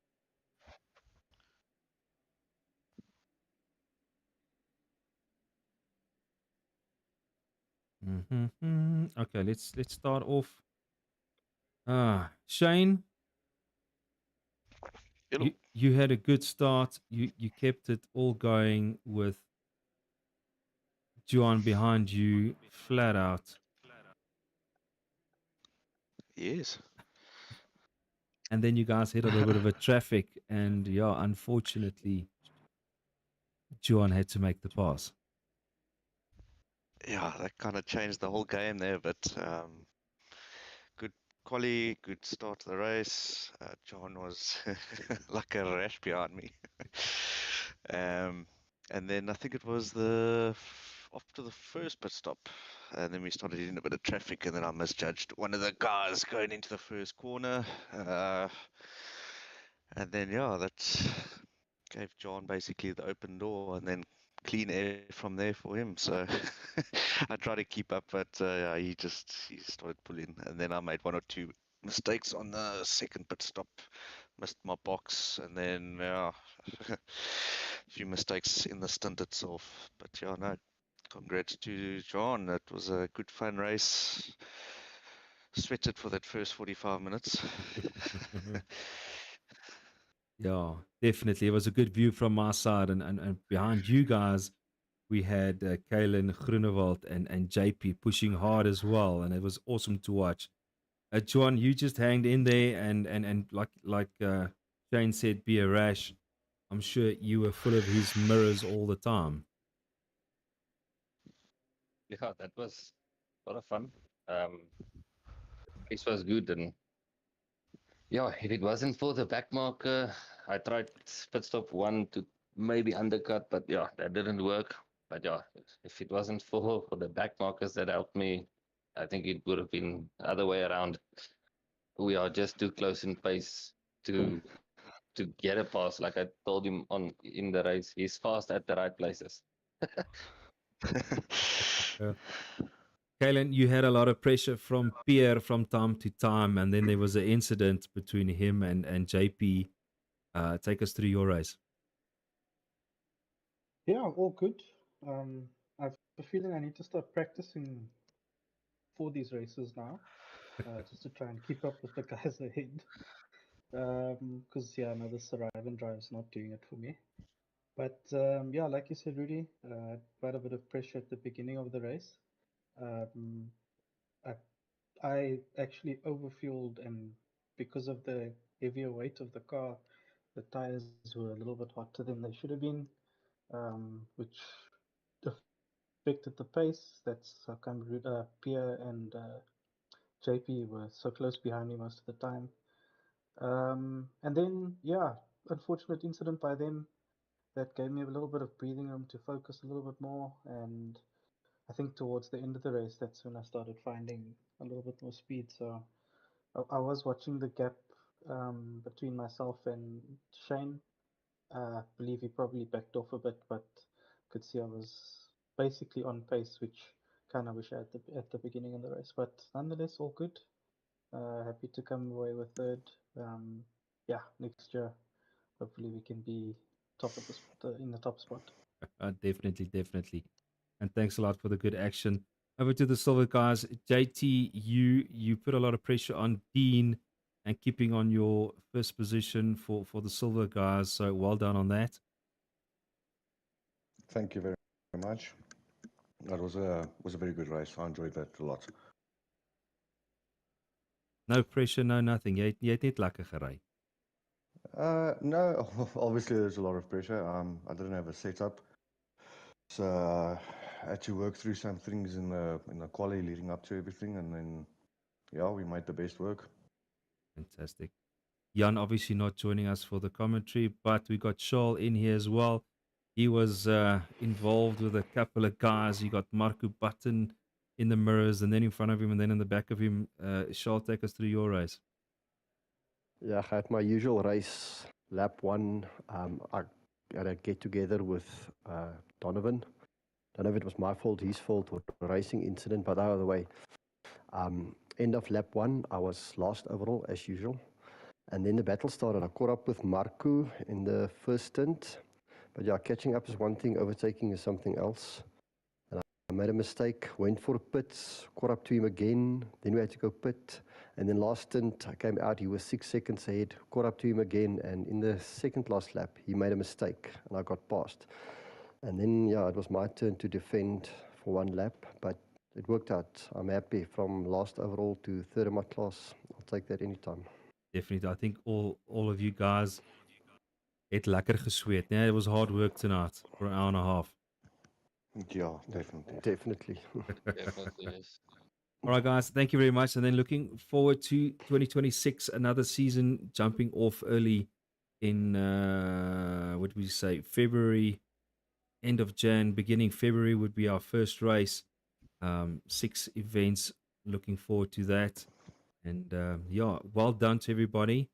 Okay, let's start off. Shane, Hello. you had a good start. You kept it all going with Juan behind you, flat out. Yes. And then you guys hit a little bit of a traffic, and yeah, unfortunately, Juan had to make the pass. Yeah, that kind of changed the whole game there, but good quali, good start to the race. John was like a rash behind me. um, and then I think it was after the first pit stop, and then we started hitting a bit of traffic, and then I misjudged one of the guys going into the first corner. And then yeah, that gave John basically the open door, and then clean air from there for him. So I tried to keep up, but yeah, he started pulling, and then I made one or two mistakes on the second pit stop, missed my box, and then yeah, a few mistakes in the stint itself. But yeah, no, congrats to John. That was a good fun race. Sweated for that first 45 minutes. Yeah, definitely. It was a good view from my side, and behind you guys, we had Kalen Groenewald and JP pushing hard as well, and it was awesome to watch. John, you just hanged in there, and like Shane said, be a rash. I'm sure you were full of his mirrors all the time. Yeah, that was a lot of fun. Race was good, and yeah, if it wasn't for the back marker, I tried pit stop one to maybe undercut, but yeah, that didn't work. But yeah, if it wasn't for the back markers that helped me, I think it would have been the other way around. We are just too close in pace to get a pass. Like I told him on in the race, he's fast at the right places. Yeah. Kalen, you had a lot of pressure from Pierre from time to time, and then there was an incident between him and JP. Take us through your race. Yeah, all good. I've a feeling I need to start practicing for these races now. just to try and keep up with the guys ahead. Because yeah, no, the survive and drive is not doing it for me. But yeah, like you said, Rudy, quite a bit of pressure at the beginning of the race. Um, I, I actually overfueled, and because of the heavier weight of the car, the tires were a little bit hotter than they should have been, which affected the pace. That's how come Pierre and JP were so close behind me most of the time. And then, yeah, unfortunate incident by them that gave me a little bit of breathing room to focus a little bit more. And I think towards the end of the race, that's when I started finding a little bit more speed. So I was watching the gap between myself and Shane. I believe he probably backed off a bit, but could see I was basically on pace, which kind of wish I had at the beginning of the race. But nonetheless, all good. Happy to come away with third. Yeah, next year, hopefully we can be top of in the top spot. Definitely, definitely. And thanks a lot for the good action. Over to the silver guys. JT, you put a lot of pressure on Dean and keeping on your first position for the silver guys. So well done on that. Thank you very much. That was a very good race. I enjoyed that a lot. No pressure, no nothing. Jy het net lekker gery. No, obviously there's a lot of pressure. I didn't have a setup, so I had to work through some things in the quali leading up to everything, and then yeah, we made the best work. Fantastic. Jan obviously not joining us for the commentary, but we got Charles in here as well. He was involved with a couple of guys. You got Marco Button in the mirrors, and then in front of him, and then in the back of him. Charles, take us through your race. Yeah, I had my usual race, lap one. I had a get together with Donovan. Don't know if it was my fault, his fault, or a racing incident, but either way, end of lap one, I was last overall as usual. And then the battle started. I caught up with Marco in the first stint. But yeah, catching up is one thing, overtaking is something else. And I made a mistake, went for pits, caught up to him again. Then we had to go pit. And then last stint, I came out, he was 6 seconds ahead, caught up to him again. And in the second last lap, he made a mistake and I got past. And then, yeah, it was my turn to defend for one lap. But it worked out. I'm happy from last overall to third in my class. I'll take that anytime. Definitely. I think all of you guys het lekker gesweet. Yeah, it was hard work tonight for an hour and a half. Yeah, definitely. Definitely. Definitely, yes. All right, guys, thank you very much. And then looking forward to 2026, another season jumping off early in, what would you say, February, end of Jan, beginning February would be our first race. 6 events, looking forward to that. And yeah, well done to everybody.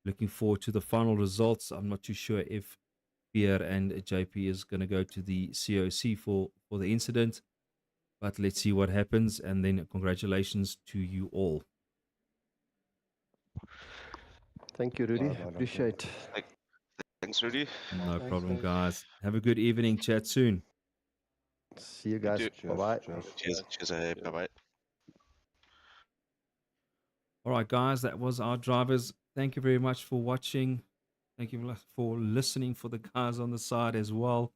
Looking forward to the final results. I'm not too sure if Pierre and JP is going to go to the COC for the incident, but let's see what happens. And then congratulations to you all. Thank you, Rudy. No, Appreciate. Thanks, Rudy. No Thanks, problem, guys. guys. Have a good evening. Chat soon. See you guys. too. Bye-bye. Cheers. Bye-bye. All right, guys, that was our drivers. Thank you very much for watching. Thank you for listening for the guys on the side as well.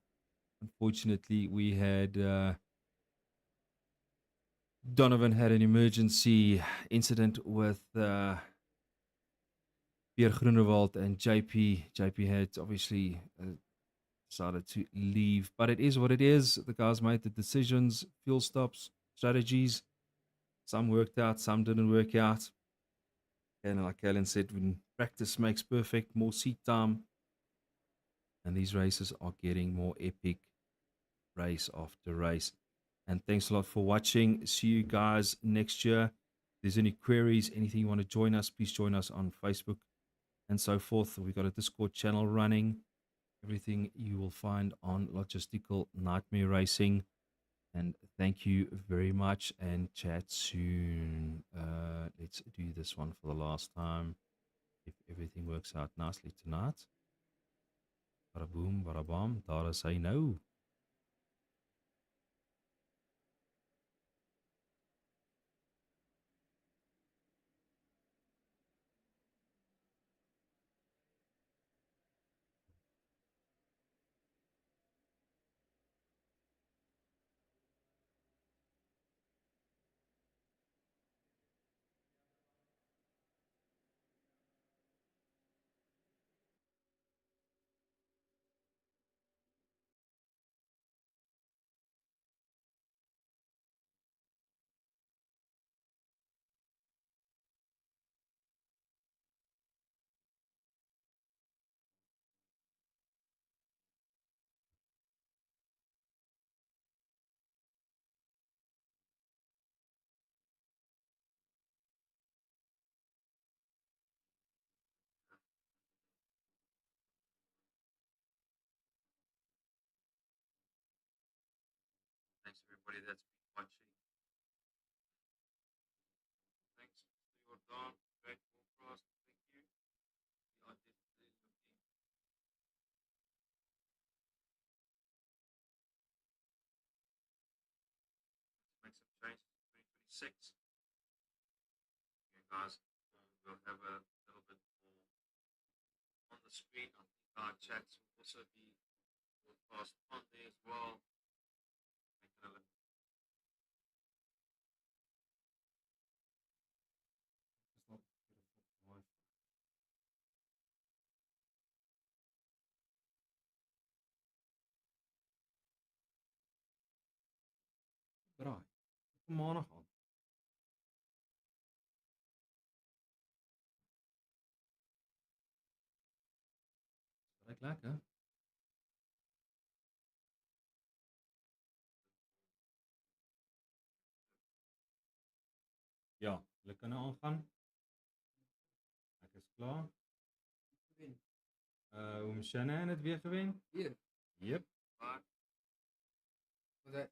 Unfortunately, we had Donovan had an emergency incident with Pierre Groenewald and JP. JP had obviously decided to leave, but it is what it is. The guys made the decisions, fuel stops, strategies. Some worked out, some didn't work out. And like Alan said, when practice makes perfect, more seat time. And these races are getting more epic race after race. And thanks a lot for watching. See you guys next year. If there's any queries, anything you want to join us, please join us on Facebook and so forth. We've got a Discord channel running. Everything you will find on Logistical Nightmare Racing. And thank you very much and chat soon. Let's do this one for the last time. If everything works out nicely tonight. Bada boom, bada bam, daar is hy nou. thanks everybody that's been watching. Thanks to your Don, great forecast. Thank you. We are definitely looking to make some changes in 2026. Okay, guys, we'll have a little bit more on the screen. I think our chats will also be broadcast on there as well. Making a little. It's not beautiful Wi-Fi. Draai. Kom maandag aan. Ruik lekker. Ja, hulle kan nou aangaan. Ek is klaar. Oom Shannon het weer gewen. Weer. Yep. Wat hy